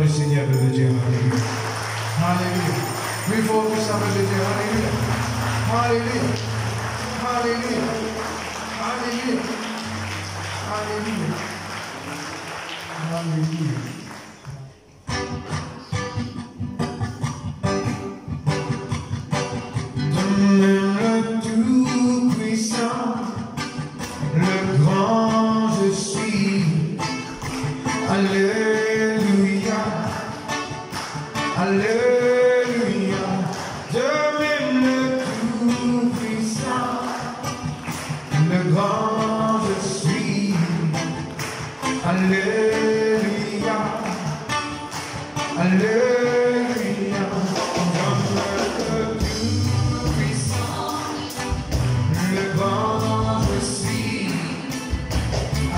le Seigneur de Dieu. Alléluia. Alléluia. Plus fort que ça veut dire Alléluia. Alléluia. Alléluia. Alléluia. Alléluia. Alléluia. Donne-le tout-puissant, le grand je suis. Alléluia. Alléluia. Donne-le tout-puissant, le grand je suis. Alléluia. Alléluia. Donne-le tout-puissant, le grand je suis.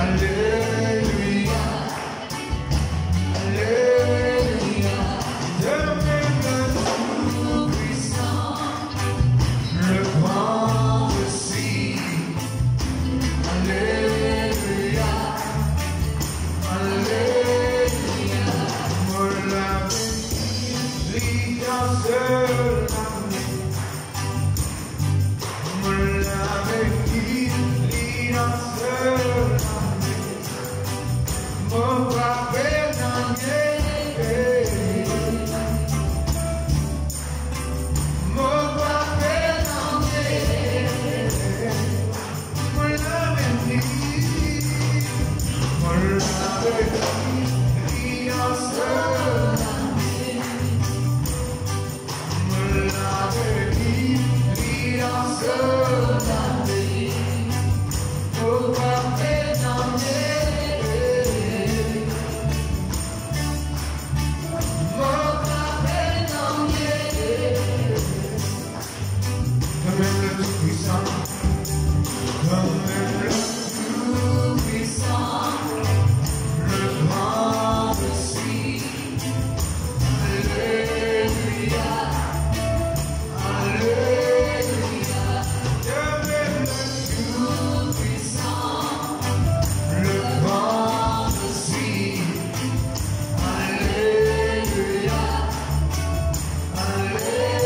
Alléluia. Alléluia. Donne-le tout-puissant, le grand je suis. Alléluia. Alléluia. Me l'avait dit dans ce lame. Me l'avait dit dans ce lame. Me rappelle dans me rappelle dans me l'avait dit. Me l'avait dit dans ce me l'avait dit dans ce me rappelle dans même le tout-puissant, même le tout-puissant, le grand je suis. Alléluia. Alléluia. Même le tout-puissant, le grand je suis. Alléluia. Alléluia.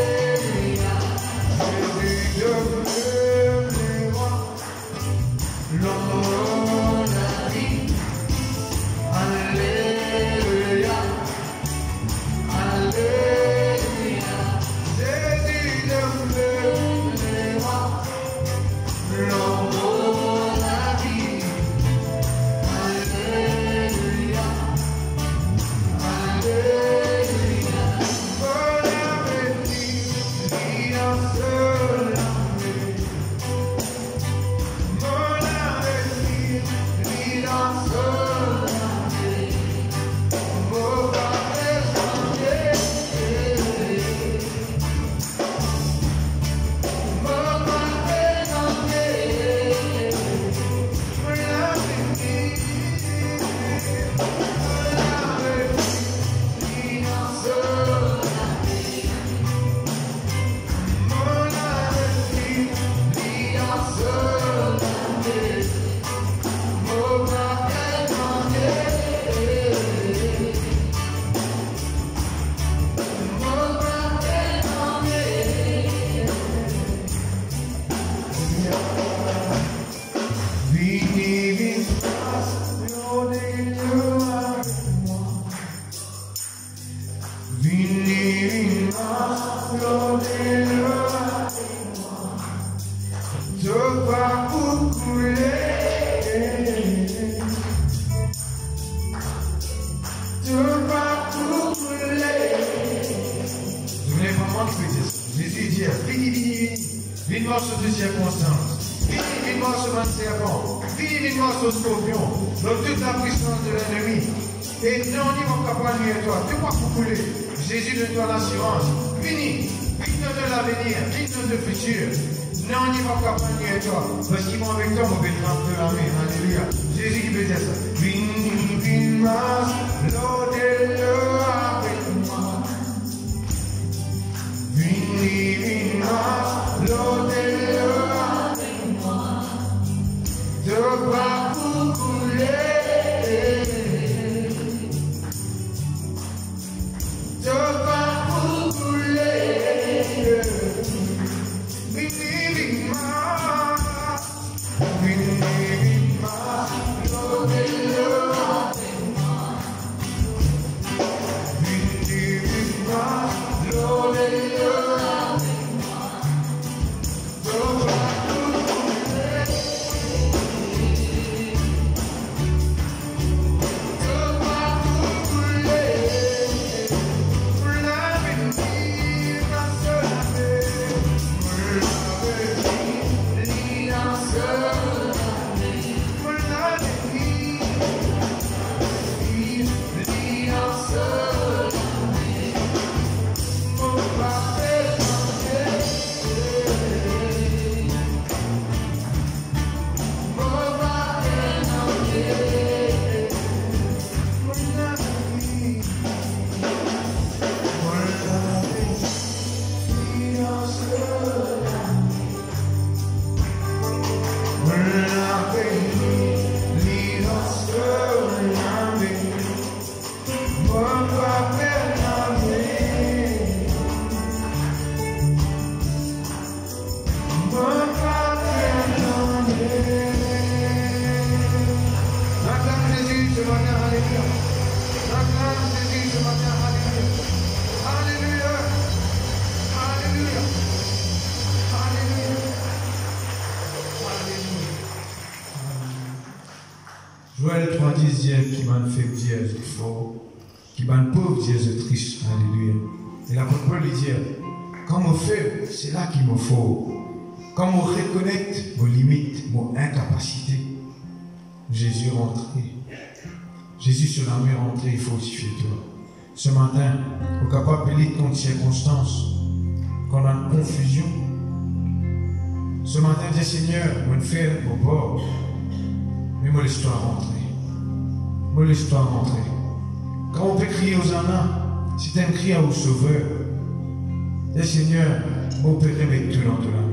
L'homme la vie. Alléluia. Alléluia. Jésus demeure les rois. L'homme la vie. Alléluia. Alléluia. Bon appétit, dit dans ce mon appétit, dit dans ce mon appétit, Jésus dit, vine voir sur ces circonstances, vine voir sur un serpent, vine voir sur le scorpion, dans toute la puissance de l'ennemi. Et non, il va pas nuire toi, tu vas couler. Jésus donne toi l'assurance. Vini, vite de l'avenir, vite de futur. Non, il va pas nuire toi, parce qu'ils vont avec toi, on va te remplir la main. Alléluia. Jésus qui peut dire ça. Vine, l'eau de l'eau avec moi. Vine, l'eau de l'eau avec moi. De quoi couler. Joël 3:10 dit qui m'a fait dire c'est fort, qui m'a pauvre dire c'est triste. Alléluia. Et l'apôtre Paul lui dit, quand on fait, c'est là qu'il me faut. Quand on reconnecte vos limites, vos incapacités, Jésus est rentré. Jésus sur la mer est rentré, il faut aussi faire toi. Ce matin, on est capable de lire ton circonstance, quand on a une confusion. Ce matin, dis Seigneur, on va faire au bord, mais moi laisse-toi rentrer. Moi laisse-toi rentrer. Quand on peut crier aux âmes, si tu aimes crier au Sauveur, dis Seigneur, on peut remettre tout dans ton âme.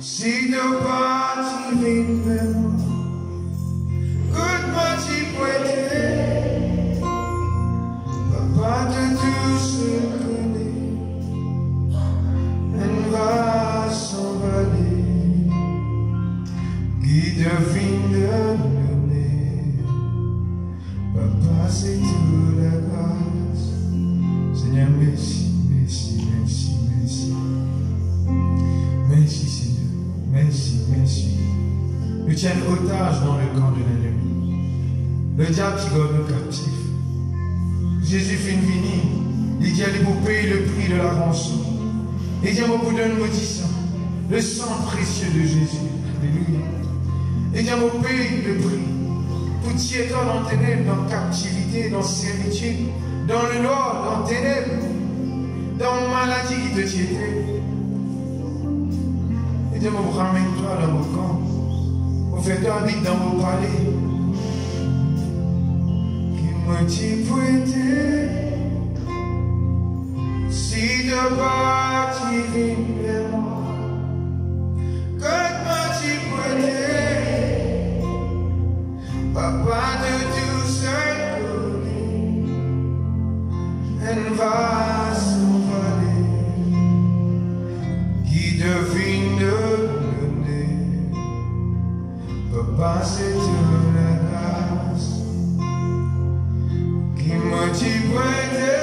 Si de parti vin vers moi, écoute-moi t'y prêter, papa de tout se connaît, elle va s'envoler, guide fin de donner, papa c'est toute la grâce, Seigneur merci, merci, merci, merci, merci Seigneur. Merci, merci. Nous tiennent otage dans le camp de l'ennemi. Le diable qui garde nous captifs. Jésus fait une venir. Il dit allez vous payer le prix de la rançon. Il dit à vous donner le sang. Le sang précieux de Jésus. Alléluia. Il dit à vous payer le prix. Pour tirer dans la ténèbres, dans la captivité, dans la servitude, dans le noir, dans la ténèbres, dans la maladie qui te tirait. Et Dieu vous ramène toi dans vos camps, vous faites toi vite dans vos palais. Qui m'a dit prêter, si de parti vient vers moi, que m'a dit prêter, papa de tout seul connu, elle va s'envoler, qui devine de papa c'est toute la grâce qui m'a dit prêter,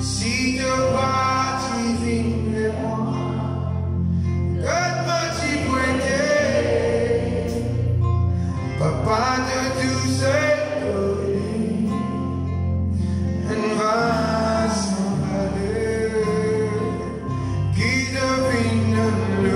si de parti vient vers moi, que m'a dit prêter, papa de tout seul connu, elle va s'envoler, qui devine le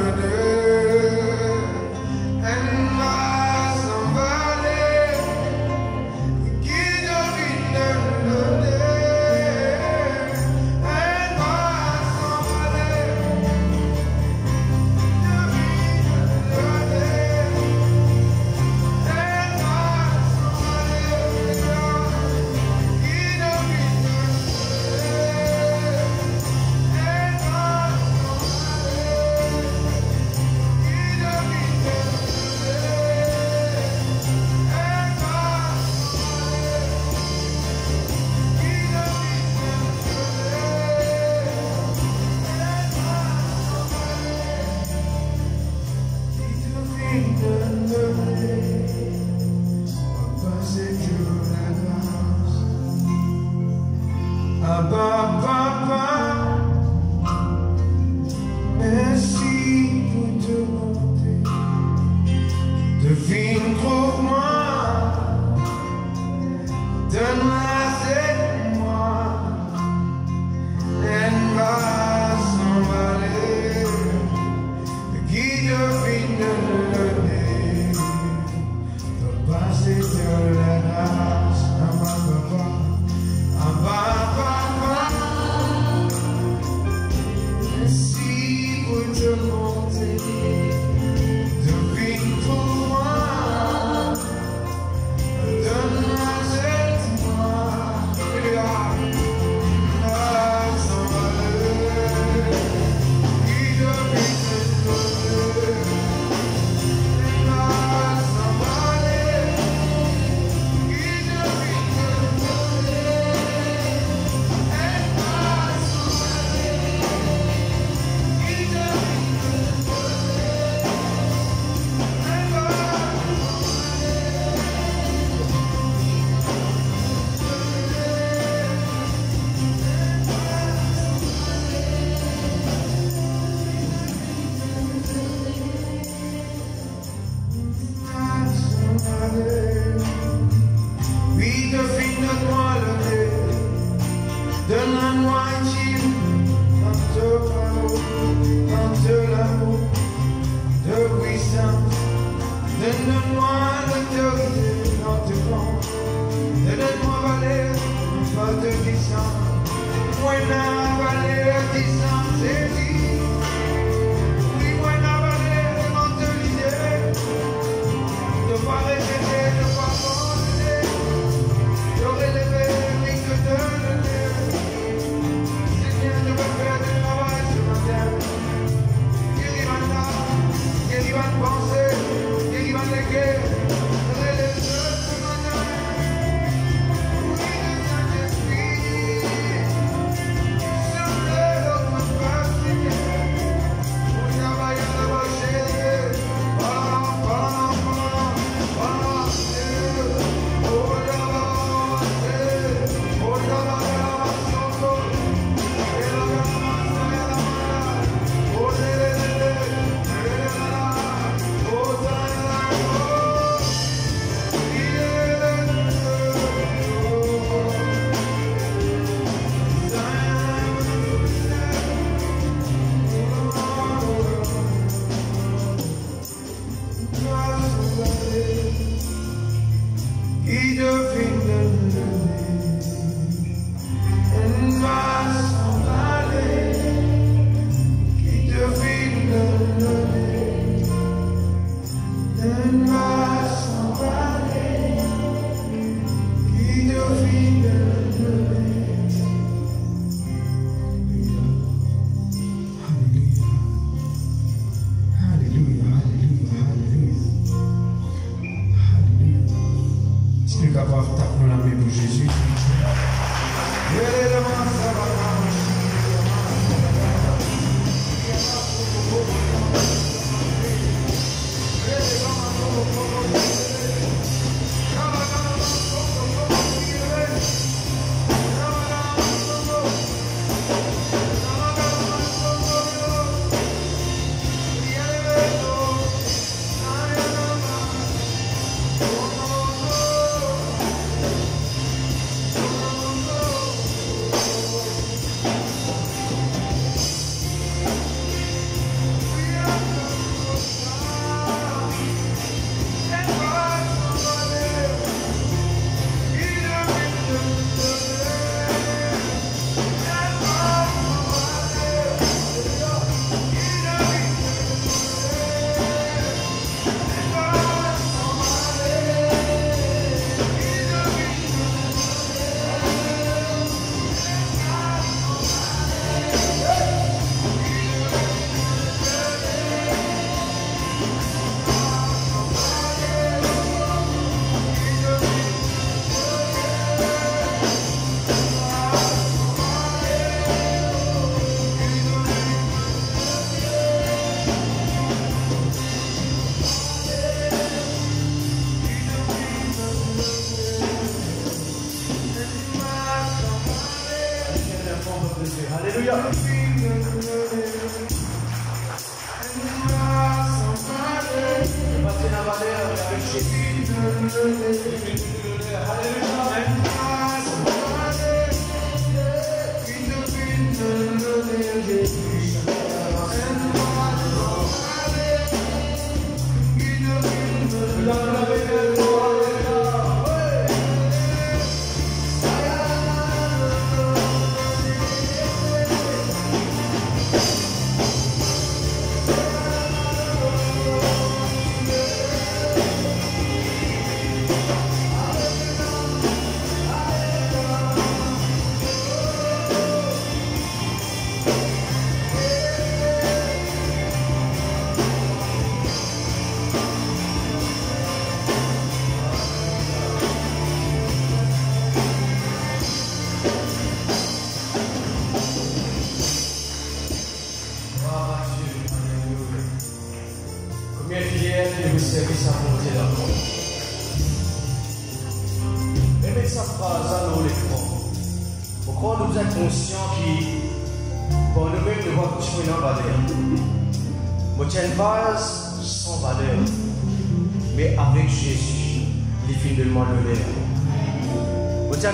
acclamer pour Jésus.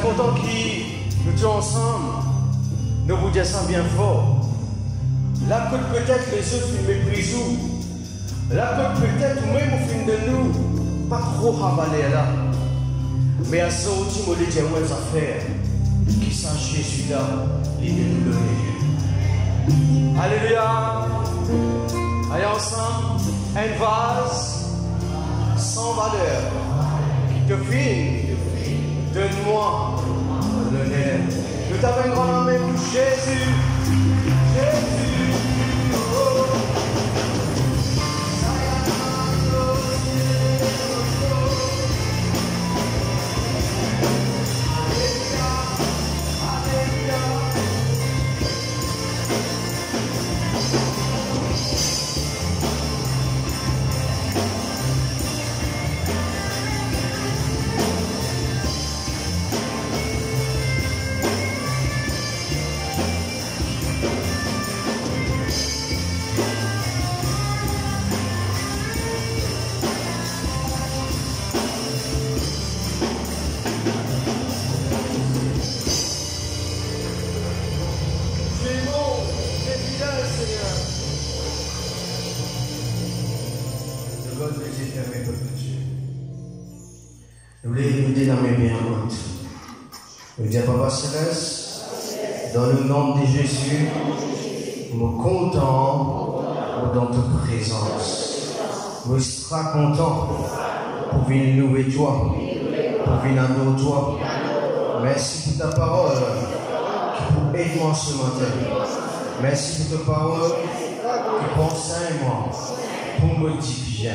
Content qui nous tous ensemble, nous vous disons bien fort. Là, peut-être les autres films méprisent. Là, peut-être même au film de nous, pas trop ravaler là. Mais à ce outil, on dit qu'il y a des affaires qui sont Jésus là, l'idée de nous donner. Alléluia. Allez ensemble, un vase sans valeur qui te filme. Donne-moi l'honneur. Nous t'avons grand nom pour Jésus. Jésus. Oh. Nous voulons nous dire dans mes bien compte. Nous disons, Papa Céleste, dans le nom de Jésus, nous sommes contents dans ta présence. Nous sommes contents pour venir louer toi, pour venir adorer toi. Merci pour ta parole qui peut aider moi ce matin. Merci pour ta parole qui conseille moi pour me dire bien.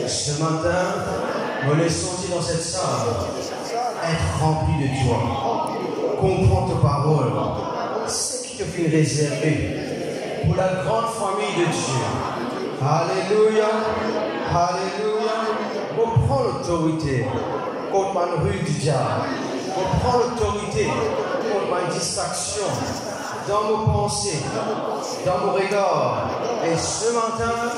Ce matin, nous les senti dans cette salle être rempli de toi. Comprends ta parole. C'est qui te fait réserver pour la grande famille de Dieu. Alléluia. Alléluia. On prend l'autorité contre ma rue du diable. On prend l'autorité contre ma distraction dans nos pensées, dans mon regard. Et ce matin,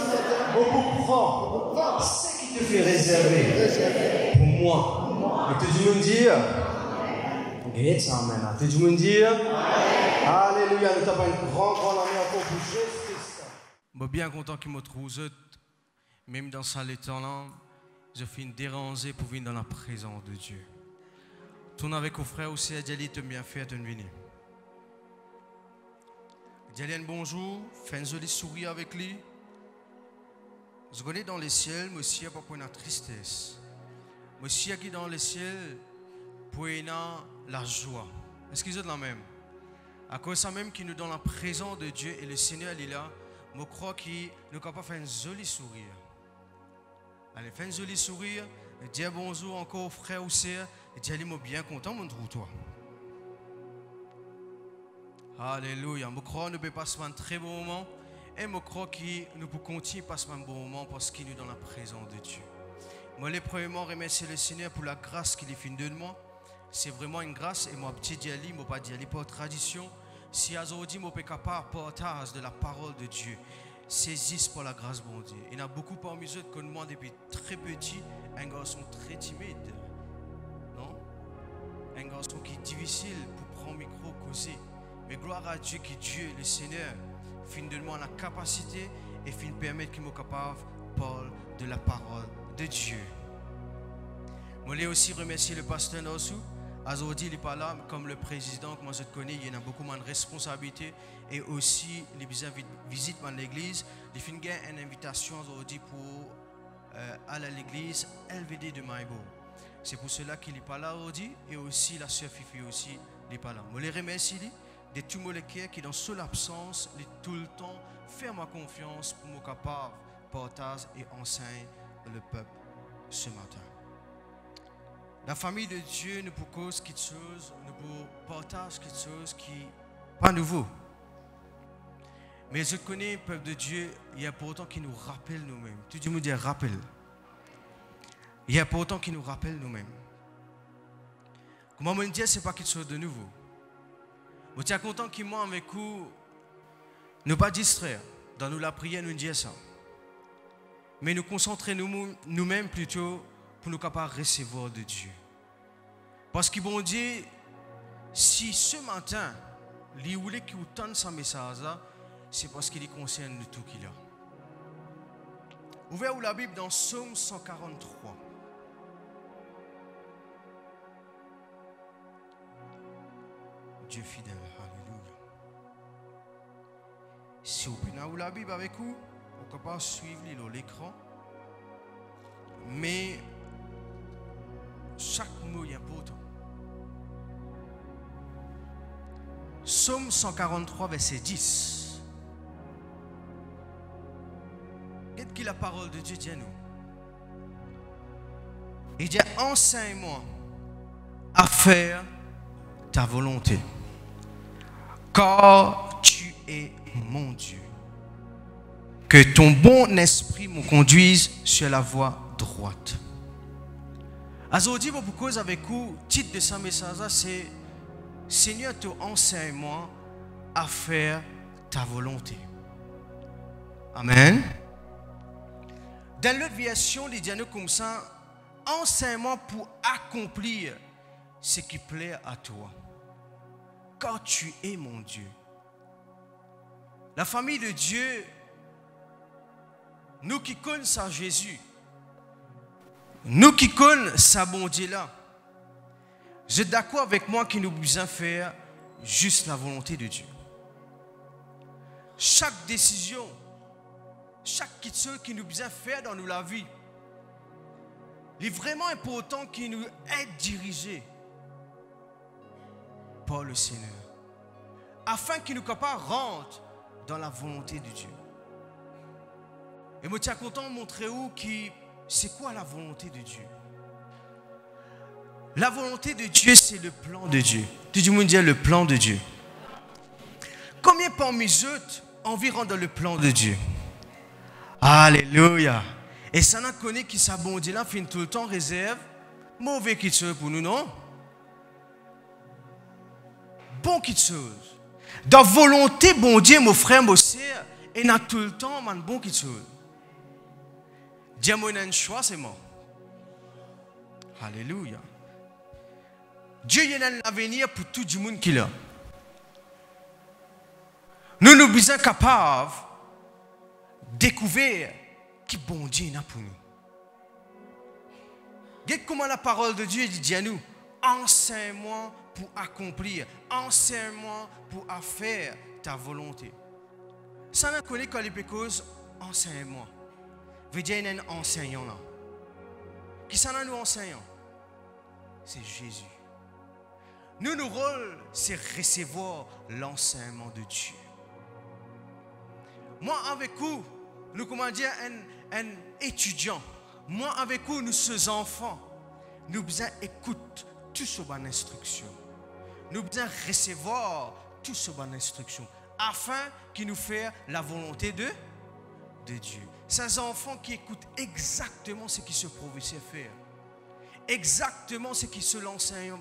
on prend ce qui te fait réserver pour moi. Et tout le monde dire, et ça maintenant. Tout le monde dire, alléluia, nous avons une grande année encore pour Jésus-Christ. Je suis bien content qu'il me trouve, même dans ce temps-là, je finis déranger pour venir dans la présence de Dieu. Tourne avec vos frères aussi, Adjali, te bien fait, te venir. Adjali, bonjour, fais un joli sourire avec lui. Je connais dans les ciels, monsieur, pas pour une tristesse. Monsieur qui est dans les ciels, pour la joie. Est-ce qu'ils ont la même? À cause de ça même qui nous donne la présence de Dieu et le Seigneur est là, je crois qu'il nous capable de faire un joli sourire. Allez, fais un joli sourire, dis bonjour encore frère ou sœur, et dis allez, moi bien content, mon trou toi. Alléluia. Je crois que nous pouvons passer un très bon moment et je crois que nous pouvons continuer à passer un bon moment parce qu'il nous donne la présence de Dieu. Moi, les premièrement, remercier le Seigneur pour la grâce qu'il est fait de moi. C'est vraiment une grâce et moi, petit diali, moi pas diali par tradition. Si aujourd'hui, moi, je suis capable de partager de la parole de Dieu, saisissent pour la grâce de Dieu. Il y a beaucoup parmi eux que moi, depuis très petit, un garçon très timide. Non? Un garçon qui est difficile pour prendre le micro, causer. Mais gloire à Dieu, que Dieu, le Seigneur, fin de moi la capacité et fin permettre qu'il me capable de parler de la parole de Dieu. Je voulais aussi remercier le pasteur Nossou. Aujourd'hui, il n'est pas là comme le président que moi je connais. Il y a beaucoup moins de responsabilités et aussi les visites à l'église. Il fait une invitation aujourd'hui pour aller à l'église LVD de Maïbo. C'est pour cela qu'il n'est pas là aujourd'hui et aussi la sœur Fifi aussi n'est pas là. Je les remercie de tous les cœurs qui dans seule absence, tout le temps, faire ma confiance pour me capable partage et enseigne le peuple ce matin. La famille de Dieu nous propose quelque chose, nous partage quelque chose qui n'est pas nouveau. Mais je connais le peuple de Dieu, il est important qu'il nous rappelle nous-mêmes. Tout le monde dit rappel. Il est important qu'il nous rappelle nous-mêmes. Comment me dire, ce n'est pas quelque chose de nouveau. Je suis content qu'il m'ait avec vous, ne pas distraire. Dans nous la prière, nous disons ça. Mais nous concentrer nous-mêmes plutôt pour nous capables de recevoir de Dieu. Parce que bon Dieu, si ce matin, il voulait qu'il vous donne ce message, c'est parce qu'il concerne tout qu'il a. Ouvrez la Bible dans Psaume 143. Dieu fidèle, alléluia. Si vous prenez la Bible avec vous, vous pouvez suivre l'écran. Mais chaque mot est important. Psaume 143, verset 10. Qu'est-ce que la parole de Dieu dit à nous? Il dit, enseigne-moi à faire ta volonté, car tu es mon Dieu. Que ton bon esprit me conduise sur la voie droite. Aujourd'hui, pourquoi avec vous, le titre de ce message, c'est Seigneur, te enseigne-moi à faire ta volonté. Amen. Dans l'autre version, il dit comme ça, enseigne-moi pour accomplir ce qui plaît à toi, car tu es mon Dieu. La famille de Dieu, nous qui connaissons Jésus, nous qui connaissons bon Dieu là, je suis d'accord avec moi qu'il nous besoin faire juste la volonté de Dieu. Chaque décision, chaque chose qui nous besoin faire dans la vie, il est vraiment important qu'il nous aide dirigé par le Seigneur, afin qu'il nous capable de rentrer dans la volonté de Dieu. Et moi, je suis content de montrer où c'est quoi la volonté de Dieu. La volonté de Dieu, c'est le plan de Dieu. Tout le monde dit le plan de Dieu. Combien parmi eux environ dans le plan de Dieu? Alléluia. Et ça n'a connu qui s'abondit là, fin tout le temps réserve. Mauvais qui chose pour nous, non? Bon qui chose. Dans volonté, bon Dieu, mon frère, mon sœur, et n'a tout le temps, man, bon qui chose. Dieu m'a un choix, c'est moi. Alléluia. Dieu y a un avenir pour tout le monde qui l'a. Nous nous sommes capables de découvrir qui bon Dieu a pour nous. Regardez comment la parole de Dieu dit à nous, enseigne-moi pour accomplir, enseigne-moi pour faire ta volonté. Ça n'a connu quand les pécoses, enseigne-moi. Veut dire qu'il y a un enseignant là. Qui s'en a nous enseignant? C'est Jésus. Nous, notre rôle, c'est recevoir l'enseignement de Dieu. Moi, avec vous, nous, comment dire, un étudiant. Moi, avec vous, nous, ces enfants, nous besoin écouter tout ce bonne instruction. Nous besoin recevoir tout ce bonne instruction. Afin qu'il nous fasse la volonté de Dieu. Ces enfants qui écoutent exactement ce qui se professait faire. Exactement ce qui se l'enseignant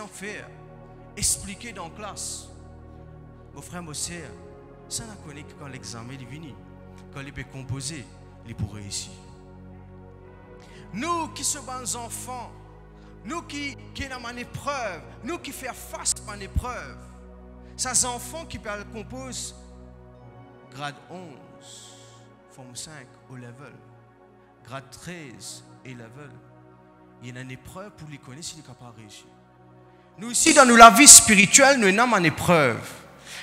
fait. Expliquer dans la classe. Mon frère, mon sœur, ça n'a connu que quand l'examen est venu. Quand il peut composer, il peut réussir. Nous qui sommes des enfants, nous qui sommes en épreuve, nous qui faisons face à une épreuve, ces enfants qui composent grade 11, forme 5 au level, grade 13 et level, il y a une épreuve pour les connaître s'il est capable de réussir. Nous aussi, dans la vie spirituelle, nous sommes en épreuve.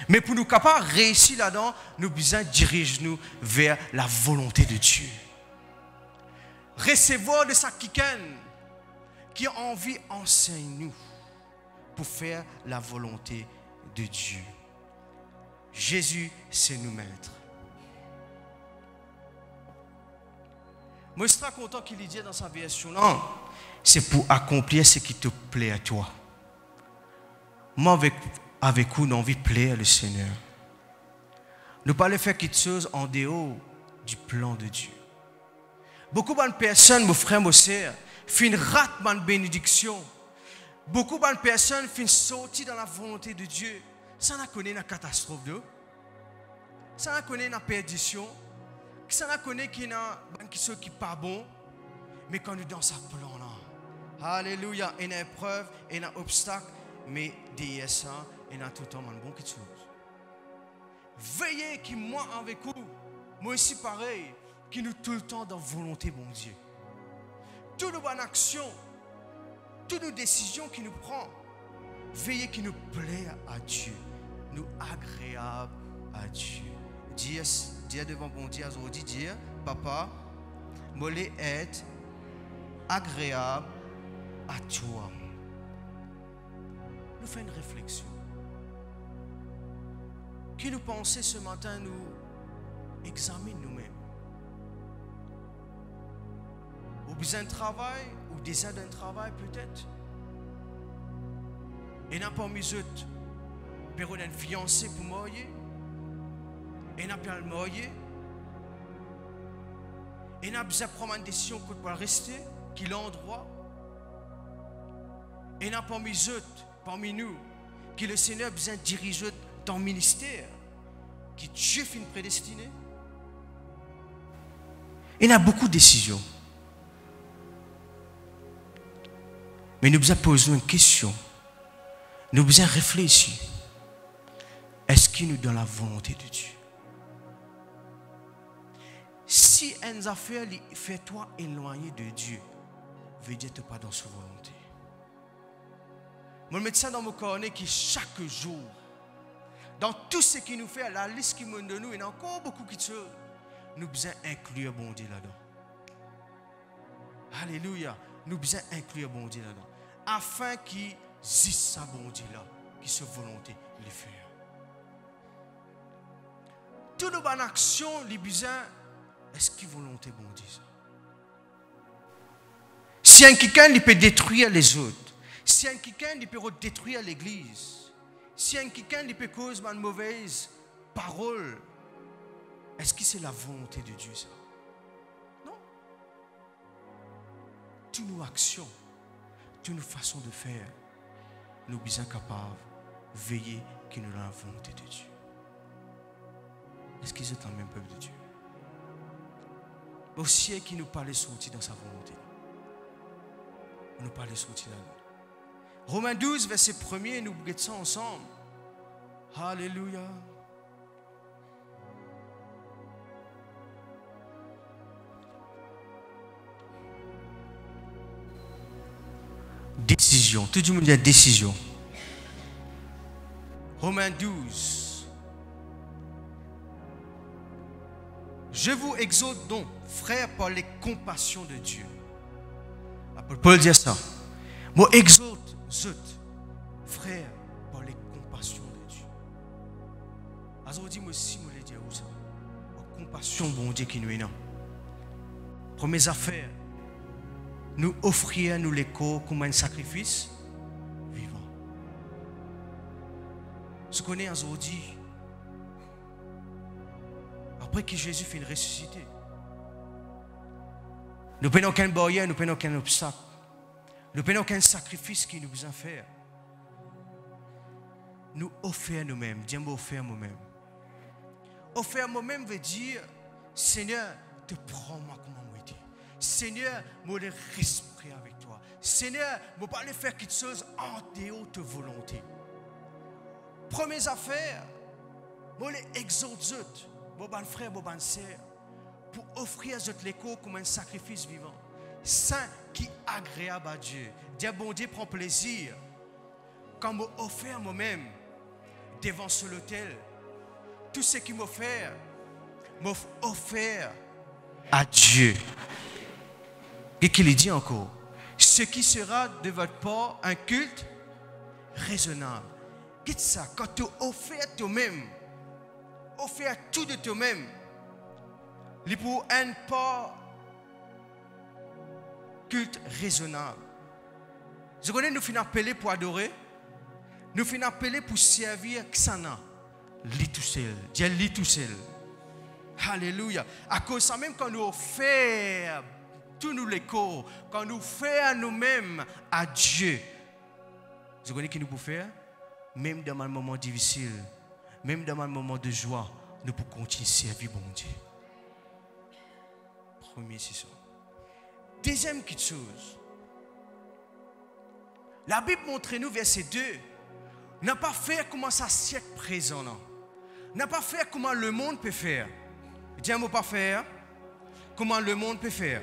Mais pour nous capables de réussir là-dedans, nous devons diriger-nous vers la volonté de Dieu. Recevoir de sa qui a envie, enseigne-nous pour faire la volonté de Dieu. Jésus, c'est nous maître. Moi, je suis très content qu'il ait dit dans sa version là, c'est pour accomplir ce qui te plaît à toi. Moi, avec vous, nous avons envie de plaire le Seigneur. Ne pas faire quelque chose en dehors du plan de Dieu. Beaucoup de personnes, mes frères, mes sœurs, finissent rater ma bénédiction. Beaucoup de personnes finissent sortir dans la volonté de Dieu. Ça n'a connu une catastrophe. Ça n'a connu une perdition. Ça n'a connu qu'il y a quelque chose qui n'est pas bon. Mais quand nous dans ce plan-là, alléluia, il y a une épreuve, il y a un obstacle, mais derrière ça, il y a tout le temps un bon quelque chose. Veillez qui moi avec vous, moi aussi pareil, qui nous tout le temps dans volonté, bon Dieu. Toutes nos bonnes actions, toutes nos décisions qui nous prend, veillez qui nous plaît à Dieu, nous agréable à Dieu. Dire devant bon Dieu, aujourd'hui dire, papa, moi les être agréable à toi. Nous faisons une réflexion. Qui nous pensons ce matin, nous examine nous-mêmes. Au besoin de travail, ou désir d'un travail peut-être. Et n'a pas mis autre période d'un fiancé pour marier. Et n'a pas le marier. Et n'a besoin de prendre une décision pour rester, qui l'endroit. Et n'a pas mis autre parmi nous, que le Seigneur a besoin de diriger dans le ministère, que Dieu finit prédestiné. Il y a beaucoup de décisions. Mais nous devons poser une question. Nous devons réfléchir. Est-ce qu'il nous donne la volonté de Dieu? Si une affaire fait toi éloigner de Dieu, veut dire que tu n'es pas dans sa volonté. Mon médecin dans mon cornet qui chaque jour, dans tout ce qu'il nous fait, la liste qu'il nous donne, il y a encore beaucoup de choses. Nous devons inclure bon Dieu là-dedans. Alléluia. Nous devons inclure bon Dieu là-dedans. Afin qu'il dise sa bon Dieu là, qu'il se volonté le faire. Toutes nos bonnes actions, les besoins, est-ce qu'il volonté bon Dieu ça? Si un quelqu'un il peut détruire les autres, si un quelqu'un il peut détruire l'église, si un quelqu'un il peut causer une mauvaise parole, est-ce que c'est la volonté de Dieu ça? Non. Toutes nos actions, toutes nos façons de faire, nous sommes capables de veiller que nous avons la volonté de Dieu. Est-ce qu'ils sont dans le même peuple de Dieu? Aussi qui nous parlait sortir dans sa volonté. On nous parlait sortir là. Romains 12, verset 1er, nous regardons ça ensemble. Alléluia. Décision. Tout le monde dit décision. Romains 12. Je vous exhorte donc, frères, par les compassions de Dieu. Paul dit ça. Moi, exhorte, frères, par les compassions de Dieu. Alors, dis-moi si moi le dire où ça. Compassion, bon Dieu qui nous est là. Première affaire, nous offrir nous l'écho comme un sacrifice vivant. Ce qu'on est aujourd'hui, après que Jésus fait une ressuscité, nous prenons aucun barrière, nous prenons aucun obstacle, nous prenons aucun sacrifice qui nous besoin faire. Nous offrir nous-mêmes, Dieu m'a offert moi-même. Offrir moi-même veut dire, Seigneur, te prends-moi comme moi. Seigneur, moi le respect avec toi. Seigneur, moi pas aller faire quelque chose en dehors de ta volonté. Première affaire, moi les exhorte, moi ban frère, moi ban sœur, pour offrir l'écho comme un sacrifice vivant, saint qui est agréable à Dieu. Dieu bon Dieu prend plaisir quand moi offre moi-même devant ce l'autel. Tout ce qui m'offre à Dieu. Et qu'il dit encore, ce qui sera de votre part un culte raisonnable. Qu'est-ce ça? Quand tu offres toi-même, offres tout de toi-même, il pour un pas culte raisonnable. Je connais, nous finissons appeler pour adorer, nous finissons appeler pour servir Xana, lui tout seul, Dieu lui tout seul. Alléluia. À cause de ça, même quand nous offrons tous nous l'écho, quand nous faisons nous-mêmes à Dieu, vous connaissez ce que nous pouvons faire? Même dans un moment difficile, même dans un moment de joie, nous pouvons continuer à servir bon Dieu. Premier, c'est ça. Deuxième petite chose. La Bible montre nous, verset 2, n'a pas fait comment ça siècle présent. N'a pas fait comment le monde peut faire. Dieu n'a pas faire comment le monde peut faire.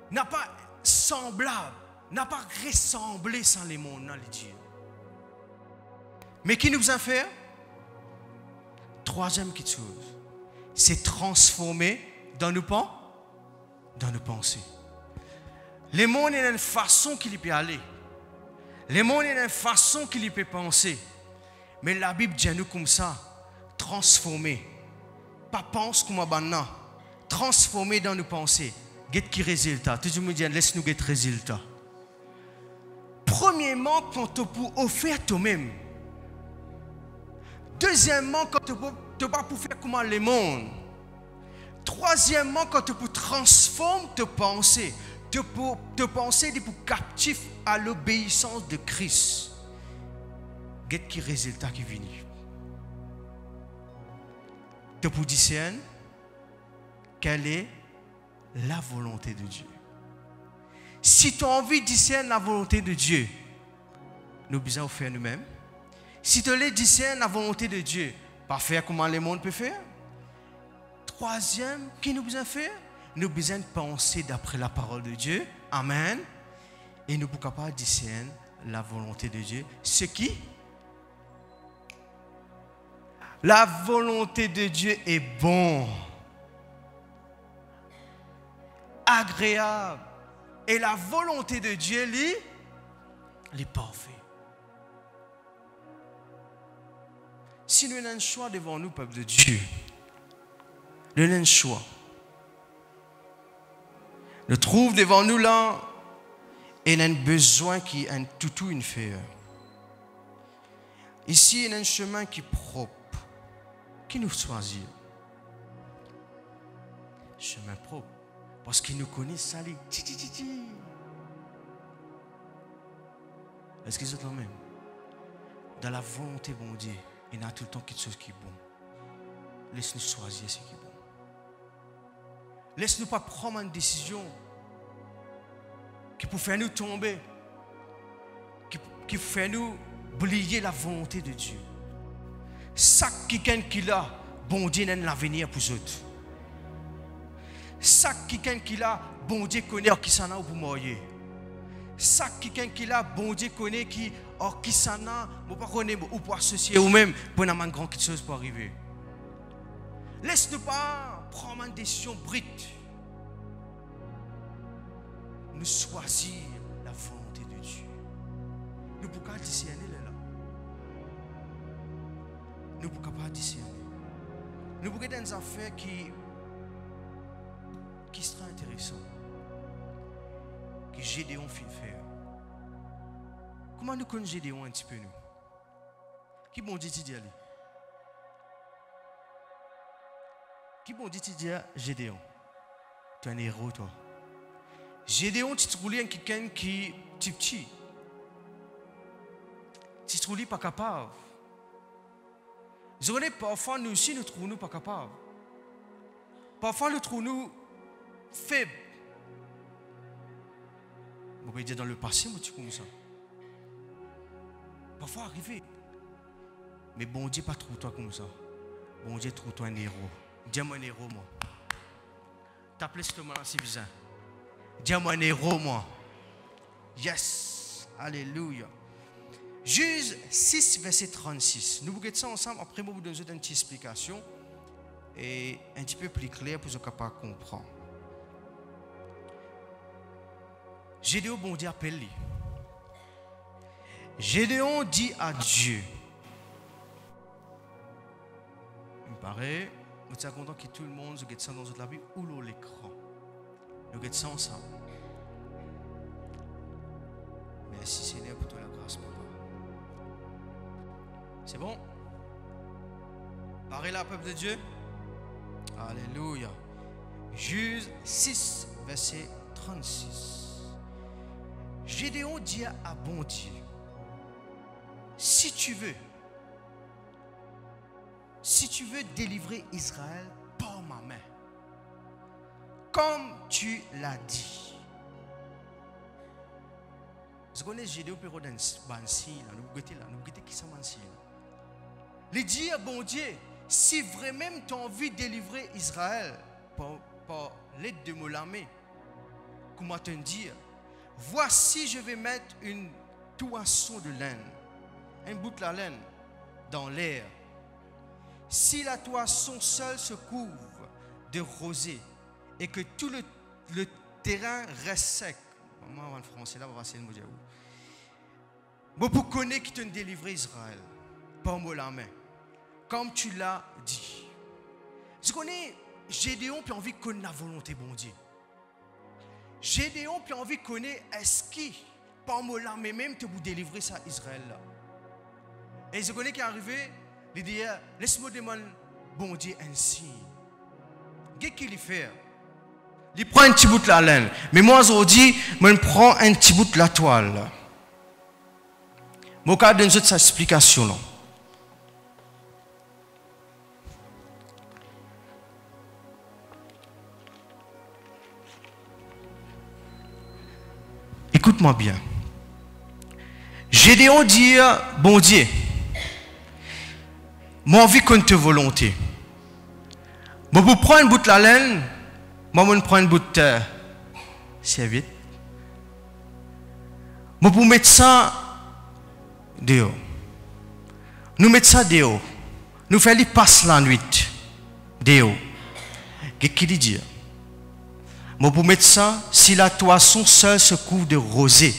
N'a pas semblable, n'a pas ressemblé sans les mondes, dans les dieux. Mais qui nous a fait? Troisième petite chose, c'est transformer dans nos pensées. Les mondes ont une façon qu'il peut aller. Les mondes ont une façon qu'il peut penser. Mais la Bible dit à nous comme ça, transformer. Pas pense comme un banana. Transformer dans nos pensées. Get qui résultat. Tout le monde dit, laisse-nous get résultat. Premièrement, quand tu peux offrir toi-même. Deuxièmement, quand tu peux pas pour faire comme le monde. Troisièmement, quand tu peux transformer tes pensées. Te penser pour captif à l'obéissance de Christ. Get qui résultat qui vient. Tu peux discerner quelle est la volonté de Dieu. Si tu as envie de discerner la volonté de Dieu, nous devons faire nous-mêmes. Si tu veux discerner la volonté de Dieu, pas faire comment le monde peut faire. Troisième, qui nous besoin faire? Nous besoin de penser d'après la parole de Dieu. Amen. Et nous sommes capables de discerner la volonté de Dieu. Ce qui? La volonté de Dieu est bon, agréable. Et la volonté de Dieu, elle est parfaite. Si nous avons un choix devant nous, peuple de Dieu, nous avons un choix. nous trouve devant nous là et il a un besoin qui est un toutou une faire. Ici, il y a un chemin qui est propre. Qui nous choisit? Chemin propre. Parce qu'il nous connaît ça. Est-ce qu'ils sont quand même? Dans la volonté, bon Dieu, il y a tout le temps quelque chose qui est bon. Laisse-nous choisir ce qui est bon. Laisse-nous pas prendre une décision qui peut faire nous tomber, qui fait nous oublier la volonté de Dieu. Chaque quelqu'un qui a, bon Dieu n'a l'avenir pour eux autres. Chaque quelqu'un qui a, bon Dieu connaît qui s'en a pour mourir. Chaque quelqu'un qui a, bon Dieu connaît qui s'en a, pas connaître ou pour associer ou même pour une grande chose pour arriver. Laisse-nous pas prendre une décision brute. Nous choisir la volonté de Dieu. Nous ne pouvons pas discerner là. Nous ne pouvons pas discerner. Nous pouvons faire des affaires qui seraient intéressantes. Que Gédéon fit faire. Comment nous connaissons Gédéon un petit peu nous? Qui bon dit d'y aller? Qui bon dit d'y aller Gédéon? Tu es un héros toi. Gédéon, tu te roules quelqu'un qui est petit. Tu te roules pas capable. Parfois, nous aussi, nous trouvons pas capables. Parfois, nous trouvons faibles. On peut dire dans le passé, moi, tu comme ça. Parfois, arrivé. Mais bon Dieu, pas trouve toi comme ça. Bon Dieu, trouve toi un héros. Dis-moi un héros, moi. T'appelles ce moment c'est bizarre. Dis-moi un héros, moi. Yes. Alléluia. Juge 6, verset 36. Nous regardons ça ensemble. Après, je vais vous donner une petite explication. Et un petit peu plus clair pour que vous soyez capable de comprendre. Gédéon, bon Dieu, appelle-lui. Gédéon dit à Dieu. Il me paraît, je suis content que tout le monde regarde ça dans la Bible ou dans l'écran. Nous regardons ça ensemble. Merci Seigneur pour toute la grâce, papa. C'est bon? Parlez là, peuple de Dieu. Alléluia. Juge 6, verset 36. Gédéon dit à bon Dieu, si tu veux délivrer Israël par ma main, comme tu l'as dit. Vous connaissez Gédéon pour un bansi là, nous goûtons qui ça bansi là. Il dit à bon Dieu, si vraiment tu as envie de délivrer Israël par l'aide de mon armée, comment te dire, voici je vais mettre une toison de laine, un bout de la laine dans l'air. Si la toison seule se couvre de rosée et que tout le terrain reste sec, moi en français là, on va essayer de me dire où. Bon, pour connaître qui te délivrer Israël par moi la main, comme tu l'as dit. Je connais Gédéon puis envie de connaître la volonté bon Dieu. Gédéon puis envie de connaître est-ce qui par moi la main même te vous délivrer ça Israël là. Et je connais qui est arrivé, il dit laisse-moi demander bon Dieu ainsi. Qu'est-ce qu'il fait? Il prend un petit bout de la laine, mais moi aujourd'hui, je prends un petit bout de la toile. Je vais donner cette explication là. Écoute-moi bien. Gédéon dit, bon Dieu, moi envie qu'on te volonté. Moi pour prendre un bout de la laine, moi je prends un bout de serviette. Moi pour mettre ça dehors. Nous mettons ça dehors. Nous faisons passer la nuit dehors. Qu'est-ce qu'il dit? Moi pour mettre ça, si la toison seule se couvre de rosée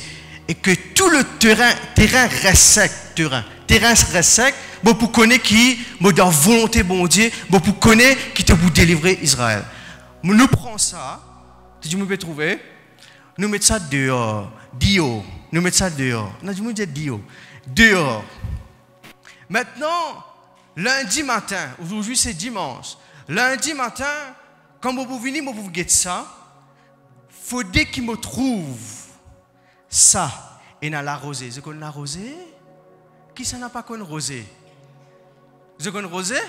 et que tout le terrain reste sec, terrain reste sec, moi pour connaître qui, moi dans volonté bon Dieu, moi pour connaître qui te vous délivrer Israël. Nous prenons ça, Tu peux trouver. Nous mettons ça dehors. Dio. Nous mettons ça dehors. Non, du monde dit Dio. Dehors. Maintenant, lundi matin, aujourd'hui c'est dimanche. Lundi matin, quand vous venez, vous guettez ça, il faut dès qu'il me trouve ça. Et dans la rosée. Vous connaissez la rosée? Qui ça n'a pas connu rosée? Vous connaissez rosée?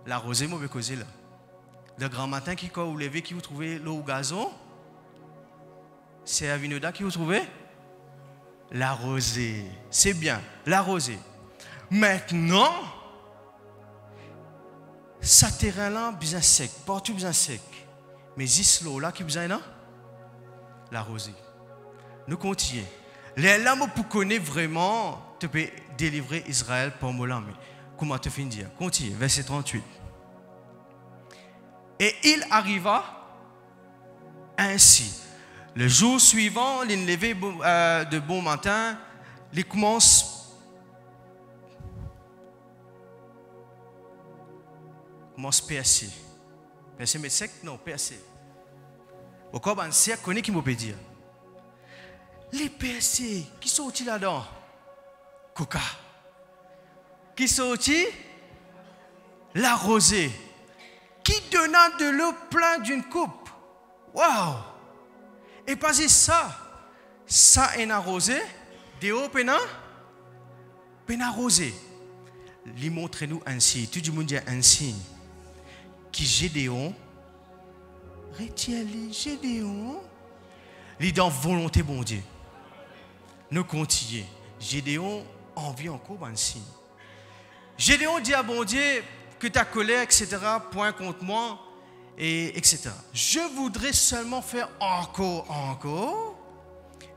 La rosée, moi, je vais causer là. Le grand matin, qui quand vous levez, qui vous trouvez l'eau au gazon, c'est à Vinoda qui vous trouvez la rosée. C'est bien, la rosée. Maintenant, ça terrain là, bien sec, partout bien sec. Mais ici, l'eau là, qui besoin là? La rosée. Nous continuons. Les lames pour connaître vraiment, tu peux délivrer Israël par moi. Mais comment te finir dire? Continue, verset 38. Et il arriva ainsi. Le jour suivant, il levé de bon matin, il commence à percer. Percer, mais sec? Non, percer. Au corps, on sait qu'on est qui me peut dire. Les percés, qui sont-ils là-dedans? Coca. Qui sont-ils? La rosée. Qui donna de l'eau plein d'une coupe. Waouh! Et pas ça. Ça est arrosé. De eau peine arrosé. Lui montre-nous ainsi. Tout le monde dit ainsi. Qui Gédéon. Retiens-les Gédéon. Il est dans volonté bon Dieu. Nous continuons. Gédéon envie encore un signe. Gédéon dit à bon Dieu que ta colère, etc., point contre moi, et etc. Je voudrais seulement faire encore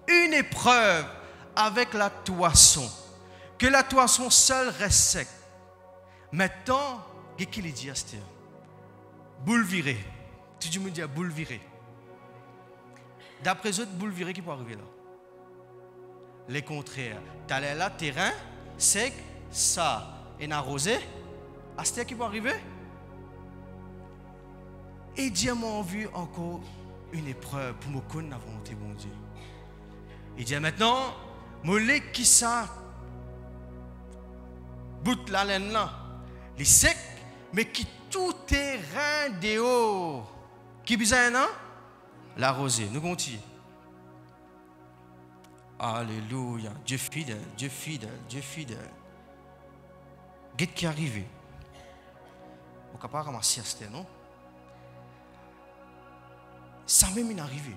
une épreuve avec la toisson. Que la toisson seule reste sec. Maintenant, qu'est-ce qu'il dit à Esther? Boule virée. Tout le monde dit boule virée. D'après eux, boule virée qui peut arriver là. Les contraires. Tu as là, terrain, sec, ça, et arrosé. Est-ce qui peut arriver? Et Dieu m'a envie encore une épreuve pour me connaître la volonté de mon Dieu. Il dit maintenant, mollet qui ça, bout la laine là, les secs, mais qui tout terrain dehors. Qui besoin non? La rosée. Nous continuons. Alléluia. Dieu fidèle, Dieu fidèle, Dieu fidèle. Qu'est-ce qui est arrivé? On ne peut pas ramasser Esther, non? Ça même est arrivé.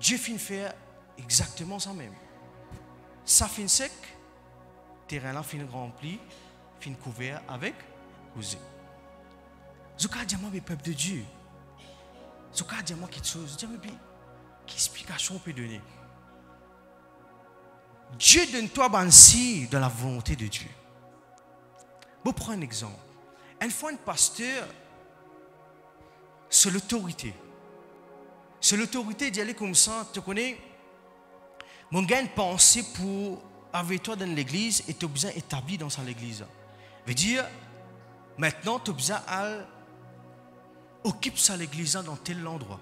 Dieu finit faire exactement ça même. Ça finit sec, terrain là finit rempli, finit couvert avec rosée. Je veux dire, moi, le peuple de Dieu. Je veux dire, moi, quelque chose. Je veux dire, quelle explication on peut donner? Dieu donne-toi bansi de la volonté de Dieu. Je vais prendre un exemple. Une fois, un pasteur, c'est l'autorité. C'est l'autorité d'y aller comme ça. Tu connais, mon gars, une pensée pour avec toi dans l'église et tu as besoin d'établir dans l'église. Veut dire, maintenant, tu as besoin d'occuper ça l'église dans tel endroit.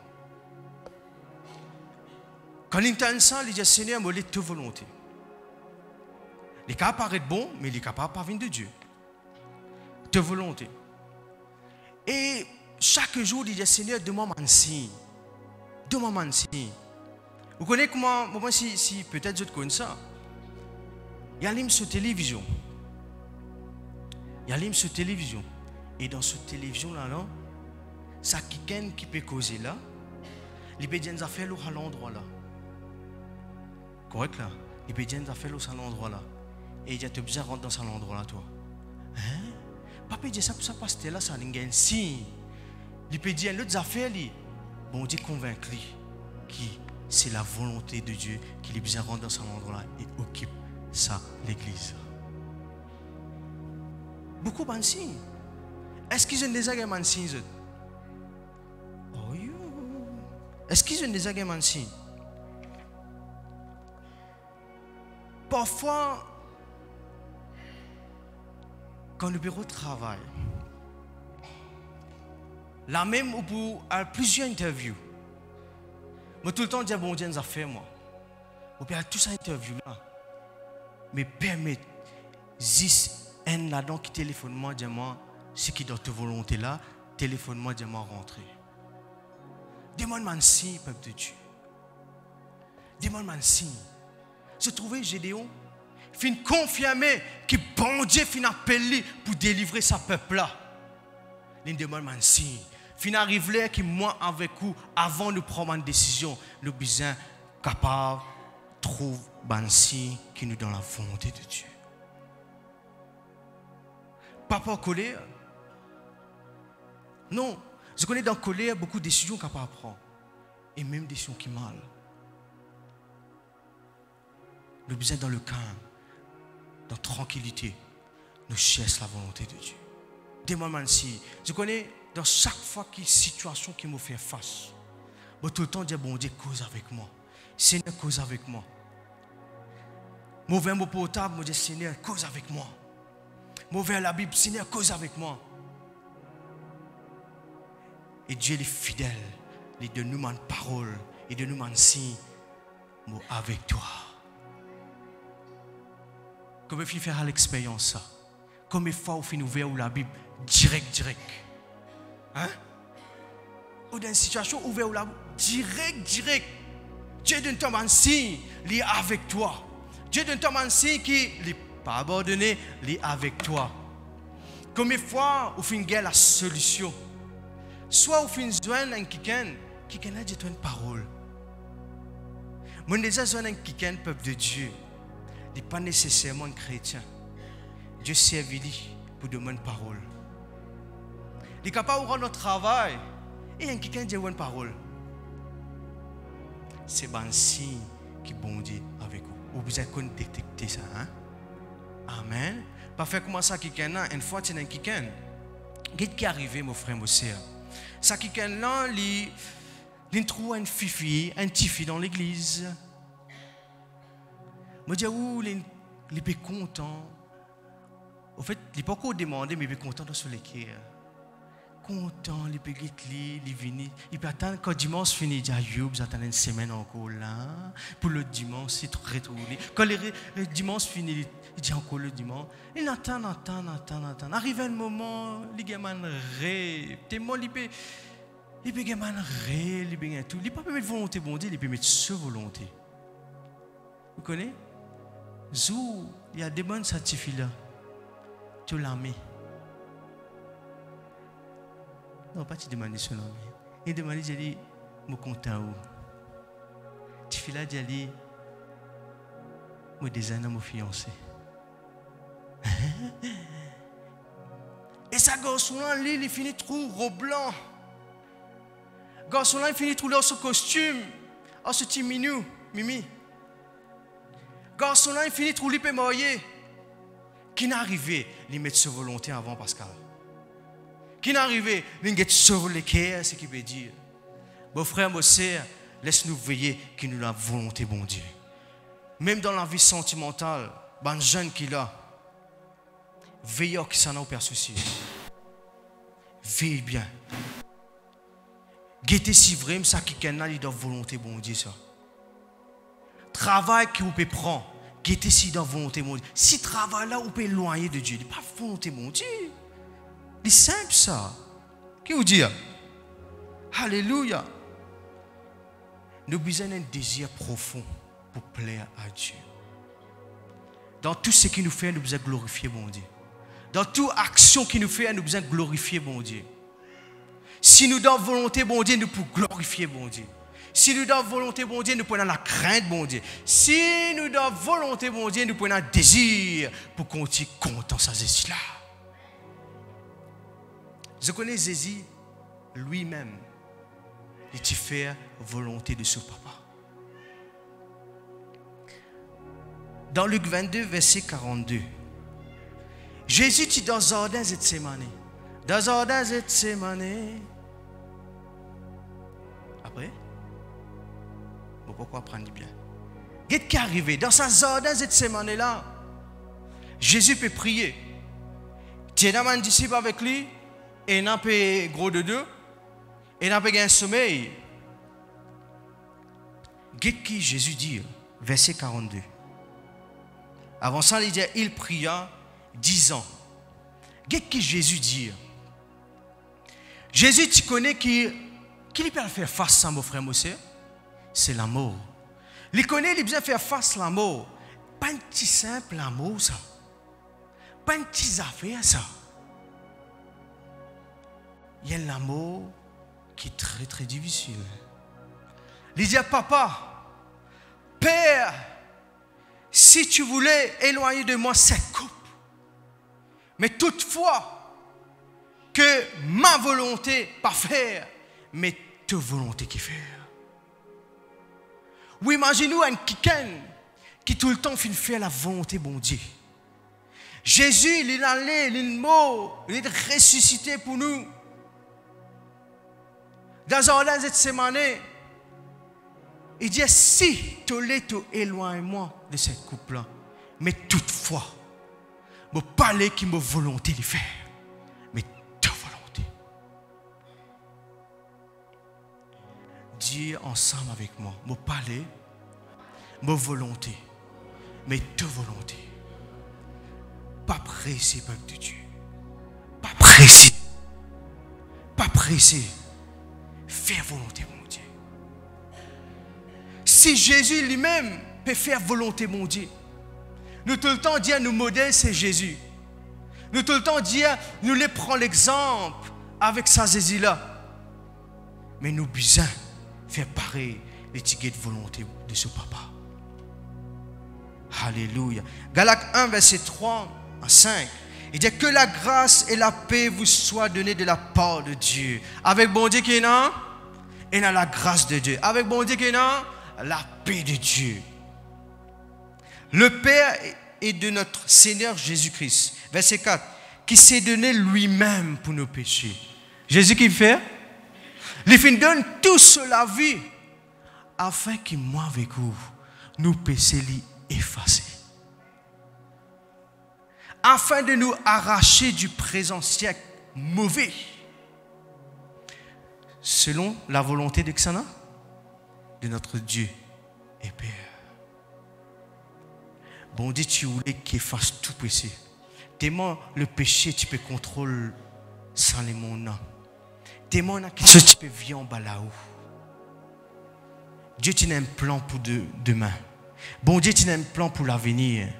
Quand il entend ça, il dit Seigneur, moi, ta volonté. Les cas paraissent bons, mais les cas pas venir de Dieu. Ta volonté. Et chaque jour, il dit Seigneur, donne-moi un signe. Donne-moi un signe. Vous connaissez comment, moi, si peut-être je connais ça. Il y a l'hymne sur télévision. Il y a l'hymne sur télévision. Et dans cette télévision-là, ça quelqu'un qui peut causer là, il peut dire des affaires à l'endroit là. Correct là? Il peut dire des affaires à l'endroit là. Et il dit, tu as besoin de rentrer dans cet endroit là, toi. Hein? Papa dit ça pour ça, parce que là, ça a un signe. Il peut dire l'autre affaire, bon Dieu convaincu qui c'est la volonté de Dieu qu'il a besoin de rentrer dans cet endroit là et occupe ça, l'église. Beaucoup de signes. Est-ce qu'ils ont déjà un signe? Oh yo. Est-ce qu'ils ont déjà un signe? Parfois, quand le bureau travaille, Là même, ou pour plusieurs interviews. Moi, tout le temps, je dis, bon Dieu, nous a fait, moi. Ou bien, tout ça interview là. Mais permettez, Zis, un là-dedans qui téléphone moi, dis-moi, ce qui est dans ta volonté là, téléphone-moi, dis-moi, rentrer. Demande-moi un signe, peuple de Dieu. Demande-moi un signe. Se trouver Gédéon, fin confirmer que bon Dieu fin appelé pour délivrer sa peuple là. Il demande un signe. Fin arrive là que moi avec vous, avant de prendre une décision, nous besoin capable de trouver un signe qui nous donne la volonté de Dieu. Pas par colère. Non. Je connais dans la colère beaucoup de décisions qu'on peut prendre. Et même des décisions qui mal. Nous besoin dans le calme, dans la tranquillité, nous cherchons la volonté de Dieu. Demande-moi si. Je connais dans chaque fois qu'il y a une situation qui me fait face. Tout le temps, dire bon Dieu, cause avec moi. Seigneur, cause avec moi. Mauvais mot portable, je dis Seigneur, cause avec moi. Mauvais la Bible, Seigneur, cause avec moi. Et Dieu est fidèle. Il donne nous une parole. Il donne nous un signe. Moi avec toi. Combien de fois faire l'expérience ça? Combien de fois on fait ouvert la Bible direct. Hein? Ou dans une situation ouverte la Bible direct. Dieu donne toi un signe, il est avec toi. Dieu donne toi un signe qui n'est pas abandonné, il est avec toi. Combien de fois on fait la solution? Soit on fait joindre quelqu'un qui a dit une parole. Moi déjà joindre quelqu'un peuple de Dieu. Il n'est pas nécessairement un chrétien. Dieu servit pour demander une parole. Il est capable de rendre notre travail et il y a quelqu'un qui dit une parole. C'est un signe qui bondit avec vous. Vous avez détecté ça. Hein? Amen. Pas faire comment ça quelqu'un là. Une fois, tu as quelqu'un. Qu'est-ce qui est arrivé, mon frère, mon sœur? Ça quelqu'un là, il trouve une fille, un petit fille dans l'église. Je dis, il est content. En fait, il n'est pas encore demandé, mais il est content dans ce cœur. Content, il peut il vient. Il peut attendre quand dimanche finit, il dit, vous attendez une semaine encore là. Pour le dimanche, il retourne. Quand le dimanche finit, il dit encore le dimanche. Il attend. Arrive un moment, il y a un rêve. Il peut gagner un rêve, il peut tout. Il ne peut pas mettre volonté, bon Dieu, il peut mettre sa volonté. Vous connaissez? Zou, il y a des bonnes certificats là. Tu l'as mis. Non, pas tu demandes sur l'homme. Il demande, j'ai dit, je suis content où. Tu fais là, j'ai dit, je désigne mon fiancé. Et ça, garçon là, il finit trop robe blanc. Garçon là, il finit trop dans ce costume. Oh, ce petit minou, Mimi. Garçon là, il finit trop l'ipé marié. Qui n'est arrivé, il met sa volonté avant Pascal. Qui n'est arrivé, il met sur le cœur, ce qui veut dire. Mon frère, mon sœur, laisse-nous veiller qui nous la volonté, bon Dieu. Même dans la vie sentimentale, ben jeune qui l'a, veillez qui s'en a au père souci. Veillez bien. Guettez si vraiment ça qui est là, il doit volonté, bon Dieu, ça. Travail que vous pouvez prendre, guettez si dans volonté, bon Dieu. Si travail là, vous pouvez éloigner de Dieu, il n'est pas volonté, bon Dieu. C'est simple ça. Qu'est-ce que vous dites? Alléluia. Nous avons besoin d'un désir profond pour plaire à Dieu. Dans tout ce qu'il nous fait, nous avons besoin de glorifier bon Dieu. Dans toute action qu'il nous fait, nous avons besoin de glorifier bon Dieu. Si nous avons volonté bon Dieu, nous pouvons glorifier bon Dieu. Si nous avons volonté bon Dieu, nous pouvons la crainte bon Dieu. Si nous avons volonté bon Dieu, nous pouvons un désir pour continuer content ça Jésus là. Je connais Jésus lui-même. Il te fait volonté de son papa. Dans Luc 22, verset 42. Jésus dit dans le jardin Gethsémani. Dans le jardin Gethsémani. Après, pourquoi prendre bien? Qu'est-ce qui est arrivé? Dans ce jardin Gethsémani là, Jésus peut prier. Tu es un disciple avec lui, et il n'a pas gros de deux. Et n'a pas un sommeil. Qu'est-ce que Jésus dit? Verset 42. Avant ça, il pria 10 ans. Qu'est-ce que Jésus dit? Jésus, tu connais qui peut faire face à mon frère, mon soeur? C'est l'amour. Il connaît, il bien faire face à l'amour. Pas un petit simple amour, ça. Pas une petite affaire, ça. Il y a l'amour qui est très, très difficile. Il dit à papa, Père, si tu voulais éloigner de moi cette coupe, mais toutefois, que ma volonté pas faire, mais ta volonté qui fait. Ou imaginez-vous un quelqu'un qui tout le temps fait faire la volonté de bon Dieu. Jésus, il est allé, il est mort, il est ressuscité pour nous. Dans un jardin de Gethsémane, il dit, si tu éloigne-moi de cette coupe-là, mais toutefois, je parler qui me volonté de faire, mais ta volonté. Dis ensemble avec moi, je parler, ma volonté, mais ta volonté. Pas pressé, peuple de Dieu. Pas pressé. Pas pressé. Faire volonté, mon Dieu. Si Jésus lui-même peut faire volonté, mon Dieu, nous tout le temps dire, nous modèle, c'est Jésus. Nous tout le temps dire, nous les prenons l'exemple avec sa Jésus-là. Mais nous besoin faire pareil les tickets de volonté de ce papa. Alléluia. Galates 1, verset 3 à 5. Il dit que la grâce et la paix vous soient données de la part de Dieu. Avec bon Dieu qui est là, et dans la grâce de Dieu. Avec bon Dieu qui est là, la paix de Dieu. Le Père est de notre Seigneur Jésus-Christ. Verset 4. Qui s'est donné lui-même pour nos péchés. Jésus qui fait? Il donne tout sur la vie. Afin que moi avec vous, nous péchés effacés. Afin de nous arracher du présent siècle mauvais. Selon la volonté de Xana, de notre Dieu et Père. Bon Dieu, tu voulais qu'il efface tout péché. Tellement le péché, tu peux contrôler sans les mots. Tellement quelque chose tu peux vivre en bas là-haut. Dieu, tu as un plan pour demain. Bon Dieu, tu as un plan pour l'avenir.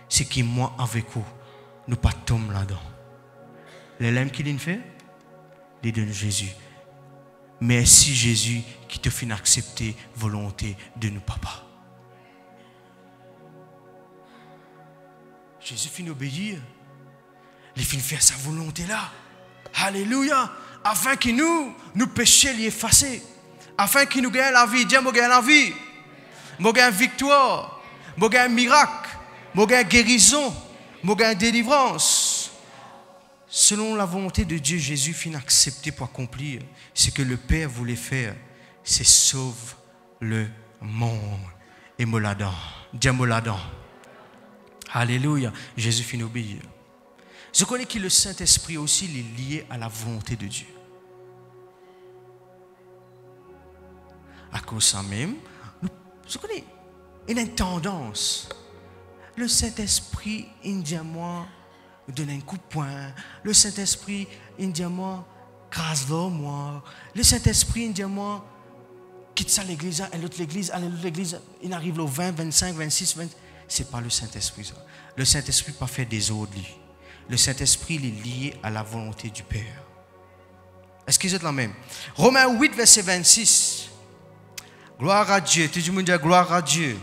C'est qui moi avec vous, nous pas tomber là-dedans. Les lames qu'il fait, les donne Jésus. Merci Jésus qui te fait accepter volonté de nous papa. Jésus finit obéir. Il finit faire sa volonté là. Alléluia. Afin que nous péchions les effacer. Afin que nous gagnions la vie. Dieu, nous gagnons la vie. Nous gagnons victoire. Nous gagnons miracle. Nous gagnons guérison. Nous gagnons délivrance. Selon la volonté de Dieu, Jésus finit accepter pour accomplir ce que le Père voulait faire. C'est sauve le monde. Et Moladan. Dieu Moladan. Alléluia. Jésus finit obéir. Je connais que le Saint-Esprit aussi est lié à la volonté de Dieu. À cause de ça même, je connais une tendance. Le Saint-Esprit, il dit à moi, donne un coup de poing. Le Saint-Esprit, il dit à moi, grâce vers moi. Le Saint-Esprit, il dit à moi, quitte ça l'église, à l'autre l'église, il arrive au 20, 25, 26, 20. Ce n'est pas le Saint-Esprit, ça. Le Saint-Esprit n'a pas fait des ordres. Le Saint-Esprit il est lié à la volonté du Père. Est-ce que vous êtes là même? Romains 8, verset 26. Gloire à Dieu. Tout le monde dit gloire à Dieu.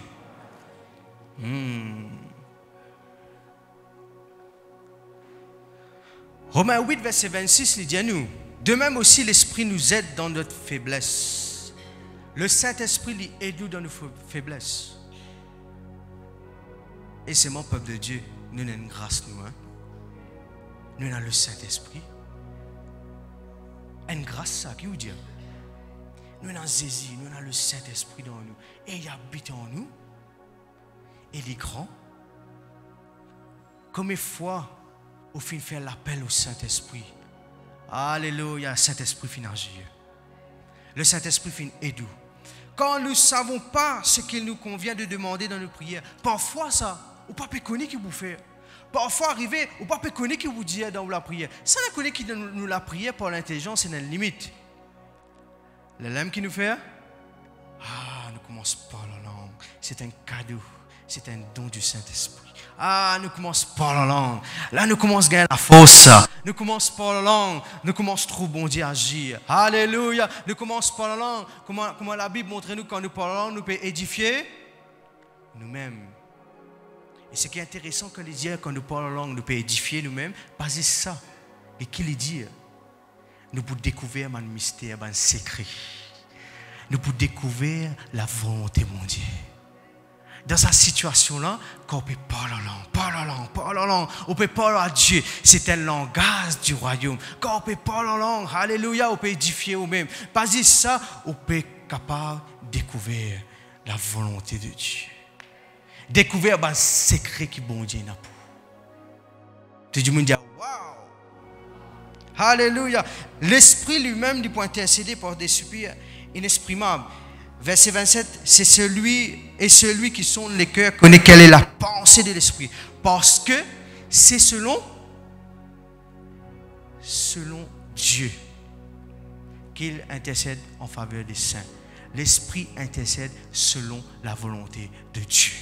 Romains 8, verset 26, il dit à nous, de même aussi l'Esprit nous aide dans notre faiblesse. Le Saint-Esprit aide nous dans nos faiblesses. Et c'est mon peuple de Dieu, nous avons une grâce, nous. Hein? Nous avons le Saint-Esprit. Une grâce, ça, qui vous dit? Nous avons Jésus, nous avons le Saint-Esprit dans nous. Et il habite en nous. Et il est grand. Combien de fois, au fin, faire l'appel au Saint-Esprit? Alléluia, Saint-Esprit fin agir. Le Saint-Esprit finit aide-nous. Quand nous ne savons pas ce qu'il nous convient de demander dans nos prières, parfois ça, ou pas connaître qui vous fait. Parfois arriver, ou pas connaître qui vous dit dans la prière. Ça ne connaît qui nous la prière par l'intelligence, c'est une limite. La lame qui nous fait, nous commençons par la langue. C'est un cadeau, c'est un don du Saint-Esprit. Nous commençons par la langue. Là, nous commençons à gagner la force. Nous commençons par la langue. Nous commençons trop bon Dieu à agir. Alléluia. Nous commençons par la langue. Comment la Bible montre nous quand nous parlons, nous pouvons édifier nous-mêmes. Et ce qui est intéressant quand il dit quand nous parlons la langue, nous pouvons édifier nous-mêmes. Basé ça. Et qu'il dit, nous pouvons découvrir un mystère, un secret. Nous pouvons découvrir la volonté de mon Dieu. Dans cette situation-là, quand on peut parler la langue, on peut parler à Dieu. C'est un langage du royaume. Quand on peut parler la langue, alléluia, on peut édifier nous-mêmes. Pas juste ça, on peut être capable de découvrir la volonté de Dieu. Découvrir le secret qui bon Dieu n'a pour. Tout le monde dit, waouh! Alléluia! L'Esprit lui-même, du point intercédé par des soupirs inexprimables. Verset 27, c'est celui qui sonde les cœurs connaît quelle est la pensée de l'Esprit. Parce que c'est selon Dieu qu'il intercède en faveur des saints. L'Esprit intercède selon la volonté de Dieu.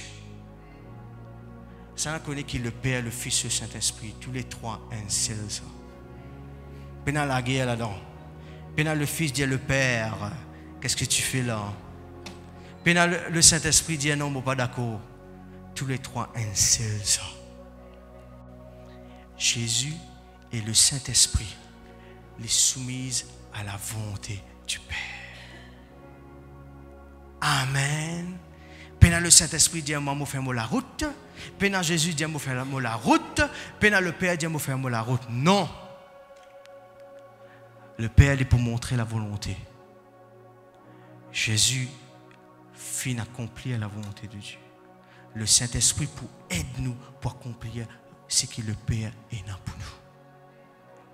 Ça connaît qui le Père, le Fils et le Saint-Esprit, tous les trois un seul. Pendant la guerre là-dedans, pendant le Fils dit le Père, qu'est-ce que tu fais là? Pendant le Saint-Esprit dit non, mais pas d'accord. Tous les trois un seul. Jésus et le Saint-Esprit les soumisent à la volonté du Père. Amen. Pendant le Saint-Esprit dit moi, faire la route. Pendant Jésus dit moi, faire la route. Pendant le Père dit moi, faire la route. Non. Le Père est pour montrer la volonté. Jésus finit d'accomplir la volonté de Dieu. Le Saint-Esprit pour aider nous pour accomplir ce que le Père est là pour nous.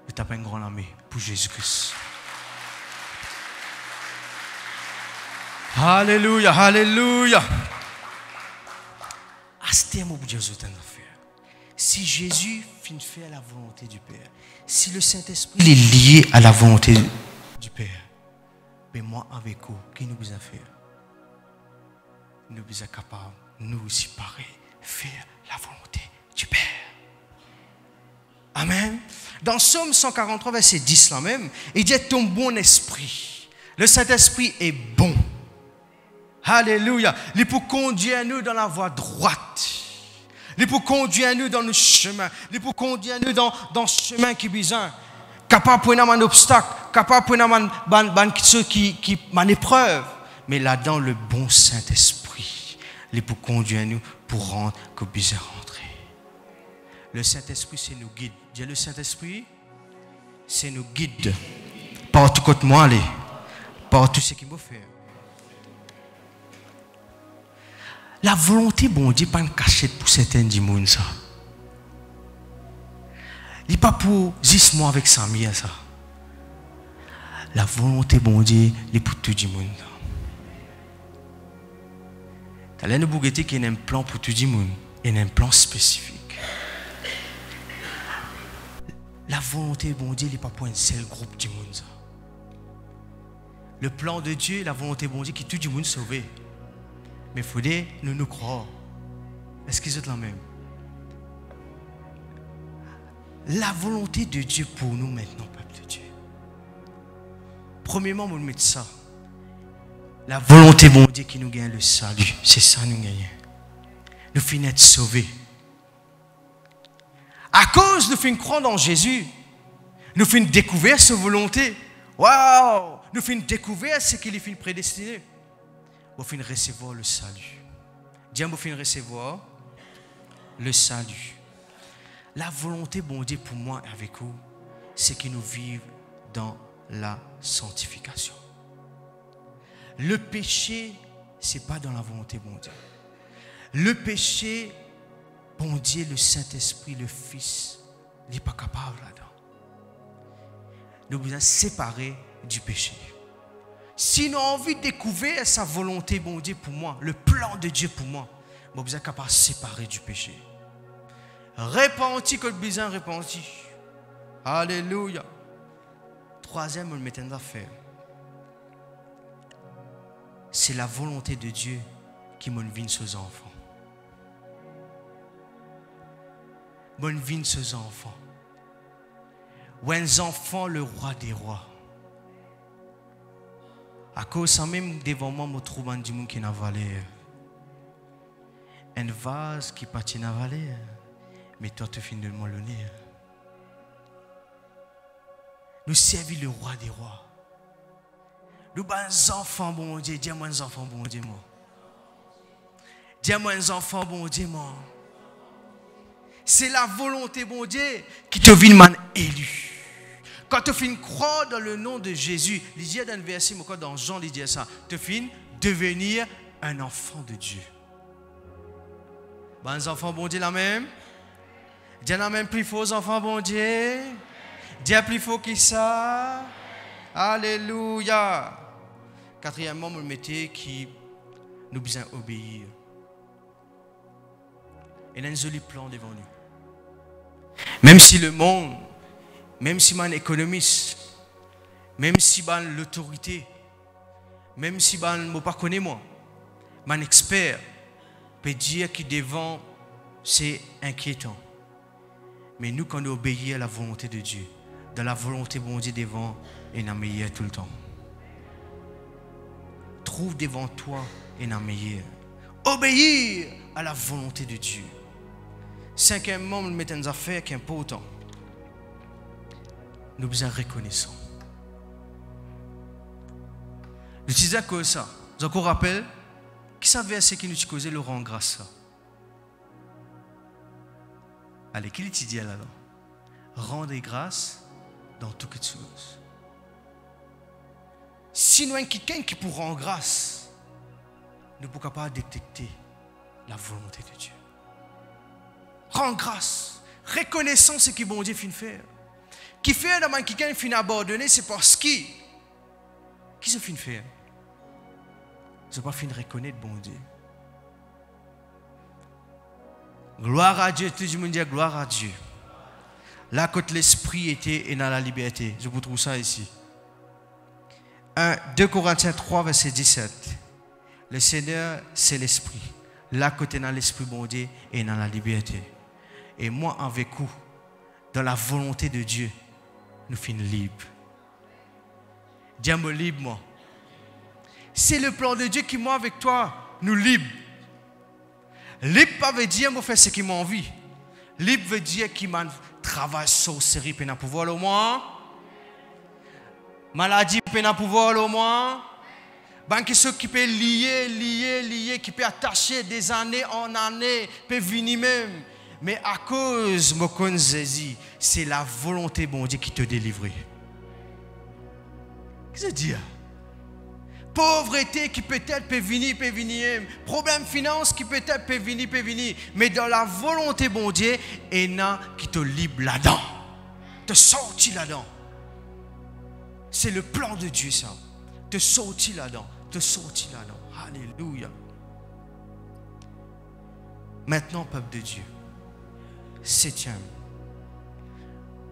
Je tape un grand armée pour Jésus-Christ. Alléluia, alléluia. À ce terme, au bout de faire. Si Jésus finit de faire la volonté du Père, si le Saint-Esprit est lié à la volonté du Père, mais moi avec vous, qu'est-ce que nous devons faire? Nous sommes capables, nous aussi pareil, faire la volonté du Père. Amen. Dans Psaume 143, verset 10, là même, il dit ton bon esprit. Le Saint-Esprit est bon. Alléluia. Il peut conduire nous dans la voie droite. Il peut conduire nous dans le chemin. Il peut conduire nous dans le chemin qui est besoin. Capable de prendre un obstacle. Capable de prendre quelque chose qui est épreuve. Mais là-dedans, le bon Saint-Esprit, il peut conduire nous pour rendre que besoin rentrer. Le Saint-Esprit, c'est nous guide. Dis le Saint-Esprit, c'est nous guide. Partout côté moi aller. Partout ce qu'il faut faire. La volonté, bon Dieu, pas une cachette pour certains du monde, ça. Il n'est pas pour 10 mois avec 100 000, ça. La volonté, bon Dieu, il est pour tout le monde. Il y a un bougueté qui a un plan pour tout le monde. Il y a un plan spécifique. La volonté, bon Dieu, il n'est pas pour un seul groupe du monde, ça. Le plan de Dieu, la volonté, bon Dieu, qui tout le monde sauvé. Mais il faudrait nous croire. Est-ce qu'ils sont la même? La volonté de Dieu pour nous maintenant, peuple de Dieu. Premièrement, on met ça. La volonté de Dieu qui nous gagne le salut. C'est ça nous gagnons. Nous finissons d'être sauvés. À cause nous finissons croire dans Jésus, nous finissons découvrir sa volonté. Waouh! Nous finissons découvrir ce qu'il est prédestiné. Vous finissez recevoir le salut. Dieu vous finissez recevoir le salut. La volonté bon Dieu pour moi et avec vous, c'est que nous vivions dans la sanctification. Le péché, ce n'est pas dans la volonté bon Dieu. Le péché, bon Dieu, le Saint-Esprit, le Fils, il n'est pas capable là-dedans. Nous devons séparer du péché. Si nous avons envie de découvrir sa volonté, bon Dieu, pour moi, le plan de Dieu pour moi, nous sommes capables de séparer du péché. Repenti que le besoin repenti. Alléluia. Troisième, on le met en affaire. C'est la volonté de Dieu qui m'a vie sur les enfants. Bonne vie sur les enfants. Ou un enfant, le roi des rois. À cause de même devant moi, je trouve un monde qui n'a pas valeur. Un vase qui partit n'a pas valeur. Mais toi, tu finis de me l'honneur. Nous servons le roi des rois. Nous sommes enfants, bon Dieu. Dis-moi un enfant, bon Dieu, moi. Dis-moi un enfant, bon Dieu, moi. C'est la volonté, bon Dieu, qui te vient man élu. Quand tu finis croire dans le nom de Jésus, il dit dans le verset, dans Jean, il dit ça, tu finis devenir un enfant de Dieu. Bon enfants, bon Dieu, la même. Dis la même plus faux, enfants, bon Dieu. Dis plus faux que ça. Alléluia. Quatrièmement, vous le mettez qui nous besoin obéir. Il y a un joli plan devant nous. Même si le monde, même si man économiste, même si man l'autorité, même si man ne pas connaît moi, man expert peut dire que devant c'est inquiétant. Mais nous quand nous obéissons à la volonté de Dieu, dans la volonté de Dieu devant, il est meilleur tout le temps. Trouve devant toi et n'a meilleur. Obéir à la volonté de Dieu. Cinquièmement, nous mettons des affaires qui sont importantes. Nous sommes reconnaissants. Nous disons que ça. Vous vous rappelez qui ça verset qui nous causait le rend grâce. Allez, qui dit là-dedans? Rendez grâce dans toutes choses. Si nous avons quelqu'un qui peut rendre grâce, nous ne pouvons pas détecter la volonté de Dieu. Rendre grâce, reconnaissant ce que bon Dieu finit faire. Qui fait dans quelqu'un qui finit abandonner, c'est parce qui se finit faire. Ils n'ont pas fini de reconnaître bon Dieu. Gloire à Dieu, tout le monde dit gloire à Dieu. Là, quand l'esprit était et dans la liberté, je vous trouve ça ici. 2 Corinthiens 3, verset 17. Le Seigneur, c'est l'esprit. Là, côté dans l'esprit, bon Dieu, et dans la liberté. Et moi, avec vous, dans la volonté de Dieu, nous finissons libres. Dis-moi libre, moi. C'est le plan de Dieu qui, moi, avec toi, nous libres. Libre, pas veut dire, moi, faire ce qui m'a envie. Libre veut dire qu'il m'a travaillé sur série, pour pouvoir au moins. Maladie, pour pouvoir au moins. Banque ceux qui peut lier, qui peut attacher des années en années, peut venir même. Mais à cause de Jésus, c'est la volonté bon Dieu qui te délivre. Qu'est-ce que je dis? Pauvreté qui peut-être peut venir. Problème finance qui peut-être peut venir. Mais dans la volonté bon Dieu, il y a qui te libre là-dedans. Te sortir là-dedans. C'est le plan de Dieu ça. Te sortir là-dedans. Alléluia. Maintenant, peuple de Dieu. Septième.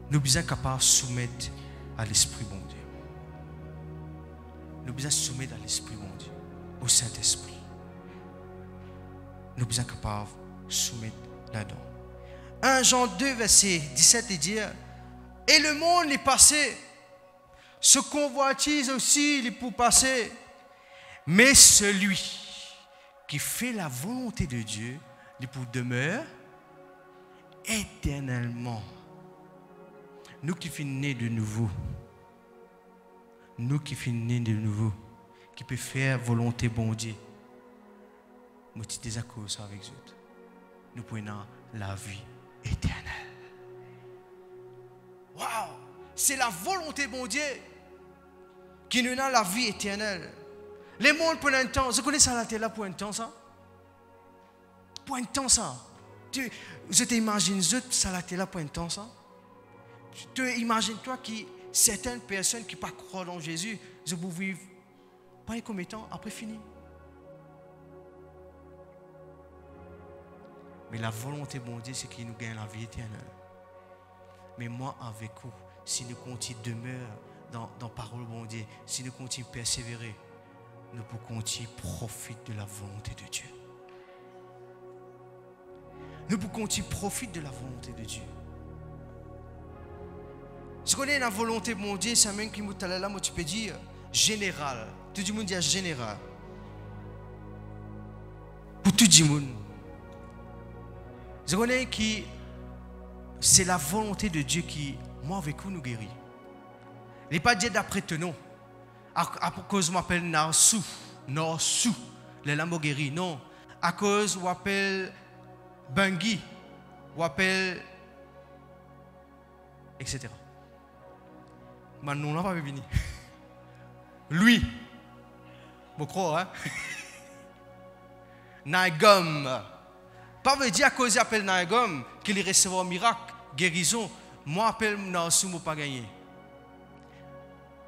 Nous sommes capables de soumettre à l'Esprit bon Dieu. Nous sommes soumettre à l'Esprit bon Dieu. Au Saint-Esprit. Nous sommes capables de soumettre là-dedans. 1 Jean 2, verset 17, il dit et le monde est passé. Ce convoitise aussi, il est pour passer. Mais celui qui fait la volonté de Dieu, il pour demeurer éternellement. Nous qui sommes nés de nouveau, qui peut faire volonté bon Dieu, nous sommes désaccords avec eux. Nous prenons la vie éternelle. Waouh! C'est la volonté bon Dieu qui nous donne la vie éternelle. Les mondes pour un temps, vous connaissez ça la télé pour un temps ça? Pour un temps ça? Je t'imagine ça la télé pour un temps ça? Tu imagines toi que certaines personnes qui ne croient pas dans Jésus, je peux vivre Pas un commettant, après fini. Mais la volonté de mon Dieu, c'est qu'il nous gagne la vie éternelle. Mais moi, avec vous, si nous continuons de demeurer dans la parole de mon Dieu, si nous continuons de persévérer, nous pouvons continuer de profiter de la volonté de Dieu. Nous pouvons continuer de profiter de la volonté de Dieu. Je connais la volonté de mon Dieu, c'est même qui m'a dit là, moi tu peux dire général. Tout le monde dit général. Pour tout le monde. Je connais que c'est la volonté de Dieu qui, moi avec vous, nous guérit. Il n'est pas dit d'après toi, non. À cause je m'appelle Narsou, les lames guéris. Non. À cause je m'appelle Bangui, je m'appelle etc. Mais nous, on n'a pas fini. Lui, je crois, hein? Naigom. Pas veut dire à cause appelle Naigom qu'il recevra un miracle, guérison. Moi, appelle Narsou, je ne pas gagner.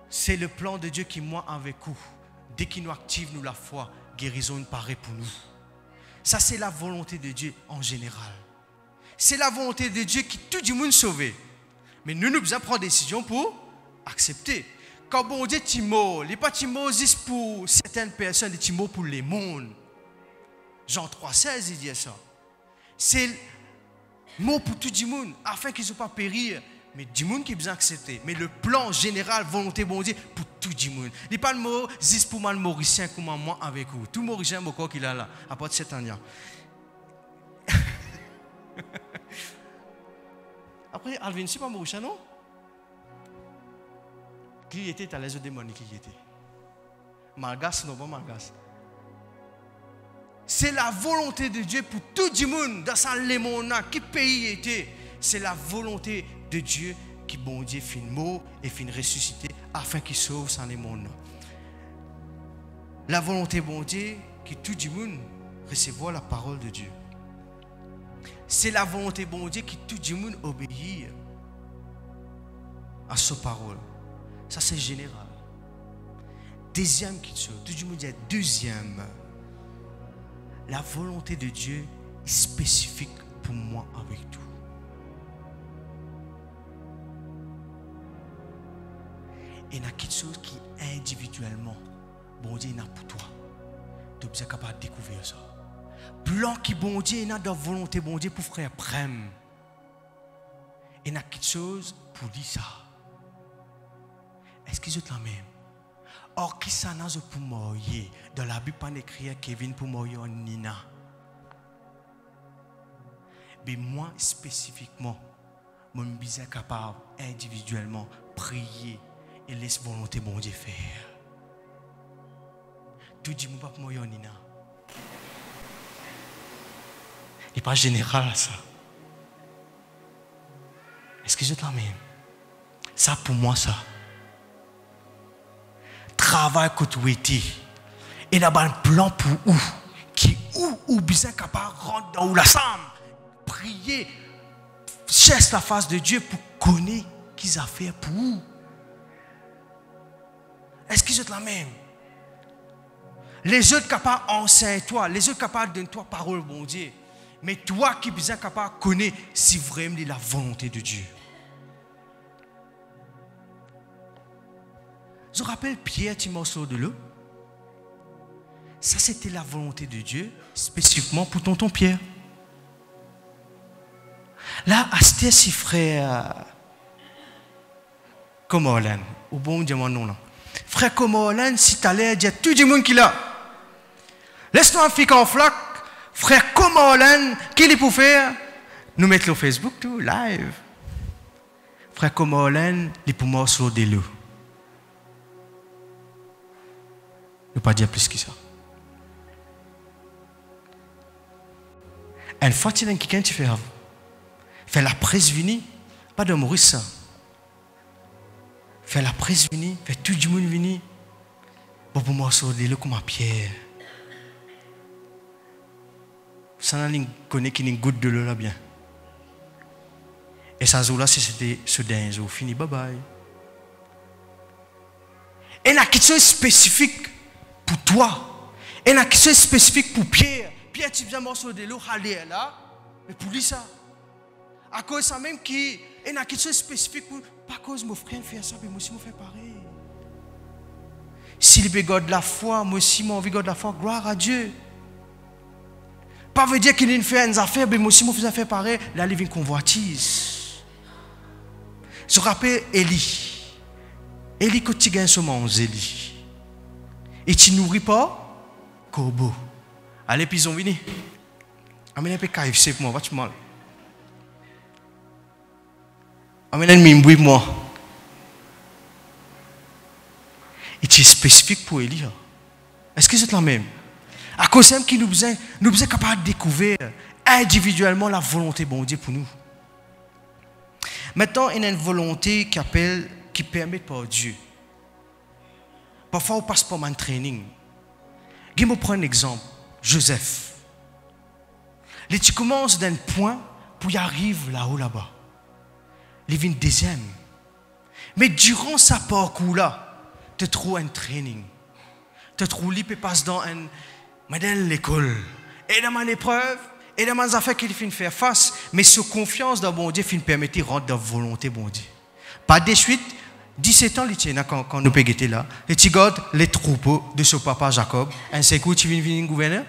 C'est le plan de Dieu qui, moi, avec vous, dès qu'il nous active, nous la foi, guérison paraît pour nous. Ça, c'est la volonté de Dieu en général. C'est la volonté de Dieu qui tout le monde sauve. Mais nous devons prendre des décisions pour accepter. Quand bon Dieu Timo, il n'est pas Timo juste pour certaines personnes, il est Timo pour les mondes. Jean 3,16, il dit ça. C'est le mot pour tout le monde, afin qu'ils ne soient pas périr. Mais du monde qui est besoin d'accepter. Mais le plan général, volonté bon Dieu, pour tout le monde. Il n'est pas le mot juste pour moi, le Mauricien, comme moi avec vous. Tout Mauricien, mon corps qu'il a là, à part de 7 ans. Après, Alvin, c'est pas Mauricien, non? Qui était à l'aise démonique qui était? Malgache, non, pas Malgache. C'est la volonté de Dieu pour tout le monde dans sa lémona, qui pays était. C'est la volonté de Dieu qui, bon Dieu, fait mort et fait ressusciter afin qu'il sauve sans les mondes. La volonté, bon Dieu, qui tout le monde recevoir la parole de Dieu. C'est la volonté, bon Dieu, qui tout le monde obéit à sa parole. Ça, c'est général. Deuxième chose, tout le monde dit deuxième. La volonté de Dieu est spécifique pour moi avec tout. Et il y a quelque chose qui individuellement, bon Dieu, il y a pour toi. Tu es capable de découvrir ça. Plan qui, bon Dieu, il y a de volonté, bon Dieu, pour frère Prem. Il y a quelque chose pour dire ça. Est-ce que je te la même? Or, qui ça n'a pour mourir? Dans la Bible, pas écrit Kevin pour mourir en Nina. Mais moi, spécifiquement, je suis capable individuellement prier et laisse volonté bon Dieu faire. Tout dit moi pas moi Nina. Il n'est pas général ça. Est-ce que je te la même? Ça pour moi ça. Travail que tu étais. Et là-bas un plan pour où? Qui ou bien capable de rentrer dans la chambre. Prier. Cherche la face de Dieu pour connaître qu'ils a fait pour où. Est-ce que je te la même? Les autres capables enseignent toi, les autres capables de toi parole bon Dieu. Mais toi qui es capable de connaître si vraiment la volonté de Dieu. Je rappelle Pierre Timorceau de l'eau. Ça c'était la volonté de Dieu spécifiquement pour tonton Pierre. Là, Asté si frère comme Olen, ou bon Dieu mon nom là. Frère Comorlen, si tu allais dire tout le monde qui l'a. Laisse-nous un fic en flac. Frère Comorlen, qu'il est pour faire? Nous mettre le Facebook tout, live. Frère Comorlen, il est pour moi sur des loups. Ne pas dire plus que ça. Une fois que tu as quelqu'un, tu fais la presse venir, pas de mourir ça. Fais la presse venir, fais tout le monde venir. Pour moi, sauver le comme à Pierre. Ça n'a connaît qu'il y a une goutte de l'eau là bien. Et ça jour là, c'était ce dernier jour. Fini, bye bye. Et il y a quelque chose de spécifique toi. Et il y a quelque chose de spécifique pour Pierre. Pierre, tu viens morceau de l'eau, aller là. Mais pour lui, ça. À cause de ça même, il y a quelque chose de spécifique pour. Pas cause mon frère fait ça, mais moi aussi, je fais pareil. S'il veut garder la foi, moi aussi, j'ai envie de garder la foi, gloire à Dieu. Pas veut dire qu'il fait une affaire, mais moi aussi, je fais affaire pareil. Là, il vient convoitise. Je rappelle Élie. Élie, quand tu gagnes ce mange, Élie. Et tu ne nourris pas, corbeau. Allez, puis ils ont venu. Amène un peu KFC pour moi, va-tu mal. Amène un mimboui pour moi. Et tu es spécifique pour Élie. Est-ce que c'est la même? À cause de qui nous sommes capables de découvrir individuellement la volonté de bon Dieu pour nous. Maintenant, il y a une volonté qui permet par Dieu. Parfois, on passe par un training. Je vais prendre un exemple. Joseph. Et tu commences d'un point pour y arriver là-haut, là-bas. Il vient deuxième. Mais durant sa parcours-là, tu trouves un training. Tu trouves qu'il peut passer dans l'école. Et dans mon épreuve, et dans mes affaires qu'il finit faire face, mais sous confiance dans bon Dieu, il permet de rentrer dans la volonté de bon Dieu. Pas de suite, 17 ans, quand nous péguetés là, et tu regardes les troupeaux de ce papa Jacob, un secours, tu viens devenir gouverneur.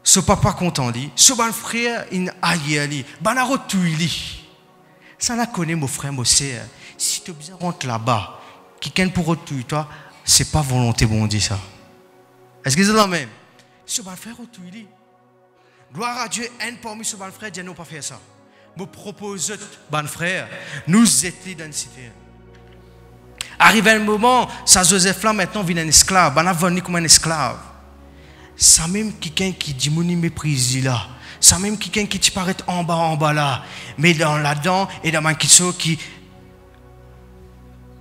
Ce papa content dit, ce bon frère, il a aïe, banaro tuili. Ça la connaît mon frère, mon sœur. Si tu as besoin de rentrer là-bas, quelqu'un pour retuer toi, c'est pas volonté bon Dieu ça. Est-ce que c'est la même? Ce bon frère tuili. Gloire à Dieu, un parmi ce bon frère, Dieu n'a pas fait ça. Me propose, bon frère, nous étions dans une cité. Arrive un moment, ça Joseph là maintenant vient un esclave, on a venu comme un esclave. Ça même quelqu'un qui dit mon méprise là. Ça même quelqu'un qui te paraît en bas là. Mais dans là-dedans et dans ma question qui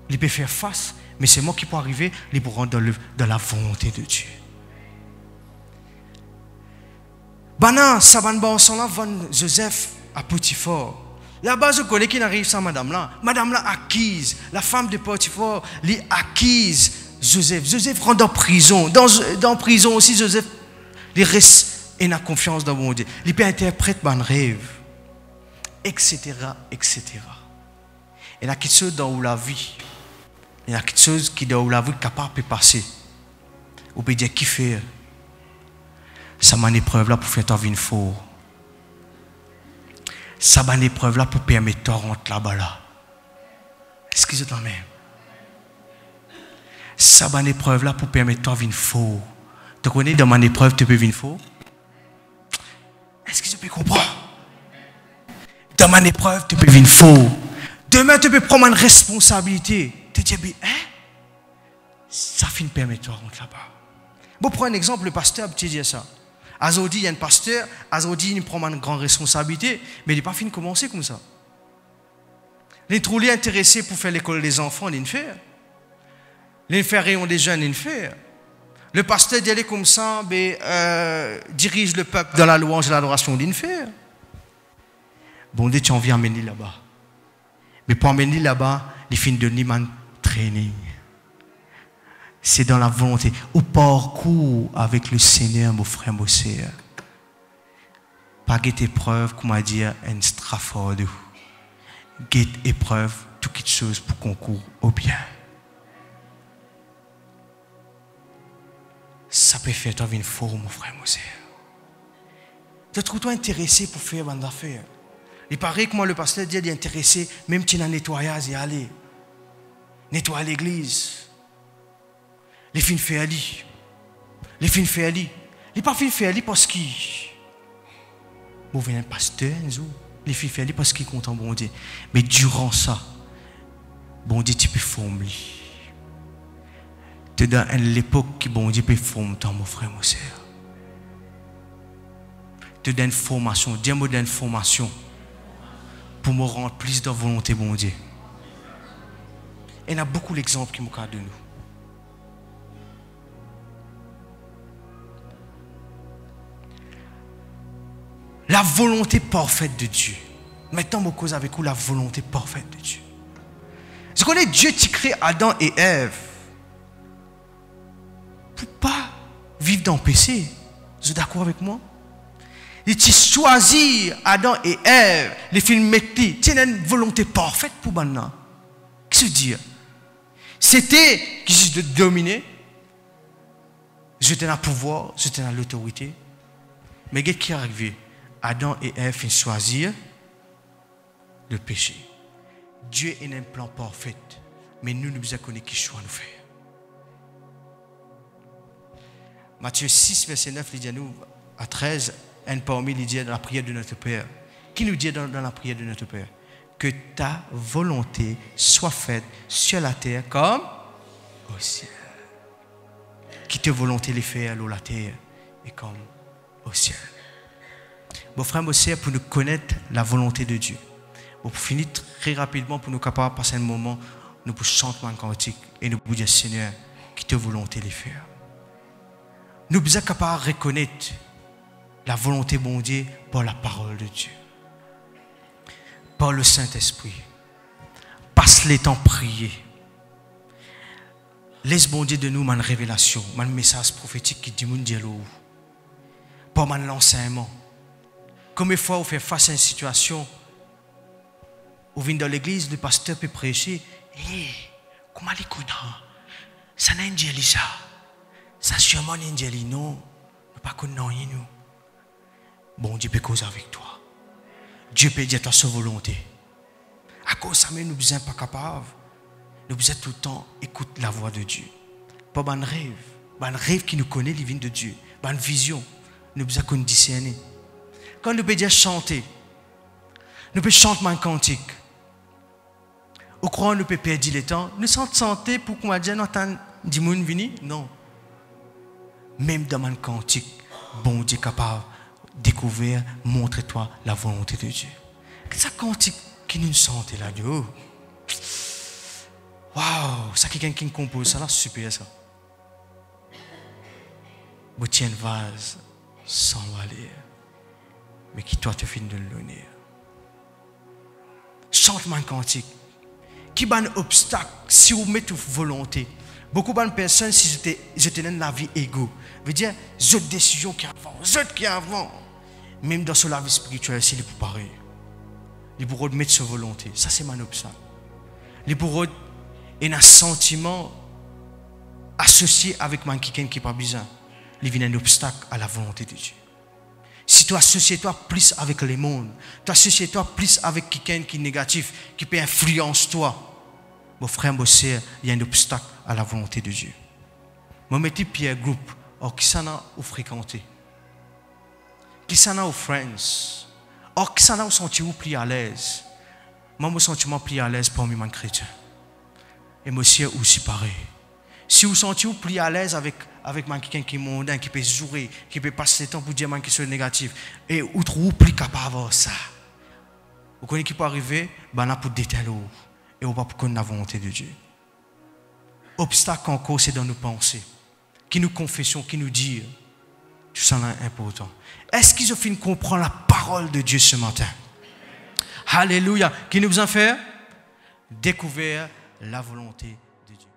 il peut faire face, mais c'est moi qui peux arriver, il peut rentrer dans la volonté de Dieu. Bana, ça va là, Joseph à Potiphar. Là-bas, je connais qui n'arrive sans madame là. Madame là acquise, la femme de Potiphar, elle acquise Joseph. Joseph rentre dans prison. Dans prison aussi, Joseph, il reste et n'a confiance dans mon Dieu. Il peut interpréter mon rêve, etc., etc. Il y a quelque chose dans la vie. Il y a quelque chose qui dans la vie capable de passer. On peut dire qui fait. Ça m'a une épreuve là pour faire ta vie une faux. Ça m'a une épreuve là pour permettre de rentrer là-bas là. Est-ce que c'est la même? Ça m'a une épreuve là pour permettre de vivre faux. Tu connais dans mon épreuve tu peux vivre faux? Est-ce que tu peux comprendre? Dans mon épreuve tu peux vivre faux. Demain tu peux prendre une responsabilité. Tu te dis, hein? Ça finit permettre de rentrer là-bas. Bon, prends un exemple, le pasteur tu dis ça. Azodi, il y a un pasteur, Azodi, il prend une grande responsabilité, mais il n'est pas fini de commencer comme ça. Il est trop intéressé pour faire l'école des enfants, il fait. Il fait rayon des jeunes, il fait. Le pasteur d'y aller comme ça, dirige le peuple dans la louange et l'adoration, il fait. Bon Dieu, tu en viens amener là-bas. Mais pour amener là-bas, il finit de donner un training. C'est dans la volonté, au parcours avec le Seigneur, mon frère, mon sœur. Pas guette épreuve, comment dire, un Strafford. Guette épreuve, toute chose pour concours au bien. Ça peut faire toi une forme, mon frère, mon sœur. Tu trouves-toi intéressé pour faire une affaire. Il paraît que moi, le pasteur dit d'y intéresser, même si tu as un nettoyage et aller. Nettoyer l'église. Les filles fait Ali. Les filles fait Ali. Les pas filles fait Ali parce qu'ils. Bon, vient un pasteur, les filles fait Ali parce qu'ils comptent en bon Dieu. Mais durant ça, bon Dieu, tu peux former. Tu es dans l'époque qui bon Dieu peut former toi, mon frère, mon sœur. Tu donnes une formation, dis-moi d'une formation pour me rendre plus de volonté, bon Dieu. Et il y a beaucoup d'exemples qui me cadrent de nous. La volonté parfaite de Dieu. Maintenant, je cause avec vous la volonté parfaite de Dieu. Je connais Dieu qui crée Adam et Ève. vivre dans le péché. Vous êtes d'accord avec moi? Il a choisi Adam et Ève, les films metti, c'est une volonté parfaite pour maintenant. Qu'est-ce que je veux dire? C'était qui de dominer. J'étais dans le pouvoir, j'étais dans l'autorité. Mais qu'est-ce qui est arrivé? Adam et Ève ont choisi le péché. Dieu a un plan parfait, mais nous devons connaître qui choix nous faire. Matthieu 6, verset 9, il dit à nous, à 13, un parmi il dit dans la prière de notre Père. Qui nous dit dans la prière de notre Père? Que ta volonté soit faite sur la terre comme au ciel. Qui te volonté les faire à la terre et comme au ciel. Bon frère, mon sœur, pour nous connaître la volonté de Dieu. Bon, pour finir très rapidement, pour nous capables de passer un moment, nous pouvons chanter un cantique et nous pouvons dire Seigneur, qui te volonté les faire. Nous sommes capables de reconnaître la volonté de Dieu par la parole de Dieu. Par le Saint-Esprit. Passe les temps prier. Laisse bon Dieu de nous une révélation, un message prophétique qui dit mon Dieu. Par mon enseignement. Combien de fois vous faites face à une situation, vous venez dans l'église, le pasteur peut prêcher. Comment les connaît? Ça n'a pas dit ça. Ça sûrement n'a pas dit non. Nous pas connaître rien nous. Bon Dieu peut causer avec toi. Dieu peut dire ta volonté. À cause de ça, nous ne sommes pas capables. Nous sommes tout le temps écouter la voix de Dieu. Pas un rêve. Un rêve qui nous connaît, les vignes de Dieu. Une vision. Nous sommes discerner. Quand nous pouvons chanter, nous pouvons chanter un cantique. Au courant, nous pouvons perdre le temps. Nous sommes chanter pour qu'on dise non, tant de monde vini. Non. Même dans un cantique, bon Dieu est capable de découvrir, montre-toi la volonté de Dieu. C'est un cantique qui nous chante là-dedans. Waouh, c'est quelqu'un qui compose ça là, super ça. Vous tiens une vase sans valer, mais qui toi te finit de l'honneur. Chante-moi un cantique. Qui est un obstacle si vous mettez votre volonté? Beaucoup de personnes, si j'étais dans la vie égo, veut dire, j'ai des décisions qui avancent, Même dans la vie spirituelle, c'est pour pareil. Les bourreaux de mettre sa volonté. Ça, c'est mon obstacle. Les bourreaux ont un sentiment associé avec quelqu'un qui n'est pas besoin. Il vient un obstacle à la volonté de Dieu. Si tu associes toi plus avec les mondes, tu associes toi plus avec quelqu'un qui est négatif, qui peut influencer toi, mon frère, mon sœur, il y a un obstacle à la volonté de Dieu. Je mets Pierre groupe, or qui s'en a ou fréquenté, qui s'en a ou friends, or qui s'en a ou senti ou plus à l'aise. Moi, je me sens plus à l'aise parmi mes chrétiens. Et mon sœur aussi pareil. Si vous sentez plus à l'aise avec quelqu'un qui est mondain, qui peut jouer, qui peut passer le temps pour dire quelque chose de négatif, et vous trouvez plus capable d'avoir ça. Vous connaissez qui peut arriver, ben là pour détailler et on va pour connaître la volonté de Dieu. Obstacle encore, c'est dans nos pensées, qui nous confessons, qui nous disent, tout ça est important. Est-ce qu'ils ont fini de comprendre la parole de Dieu ce matin? Alléluia. Qui nous a fait découvrir la volonté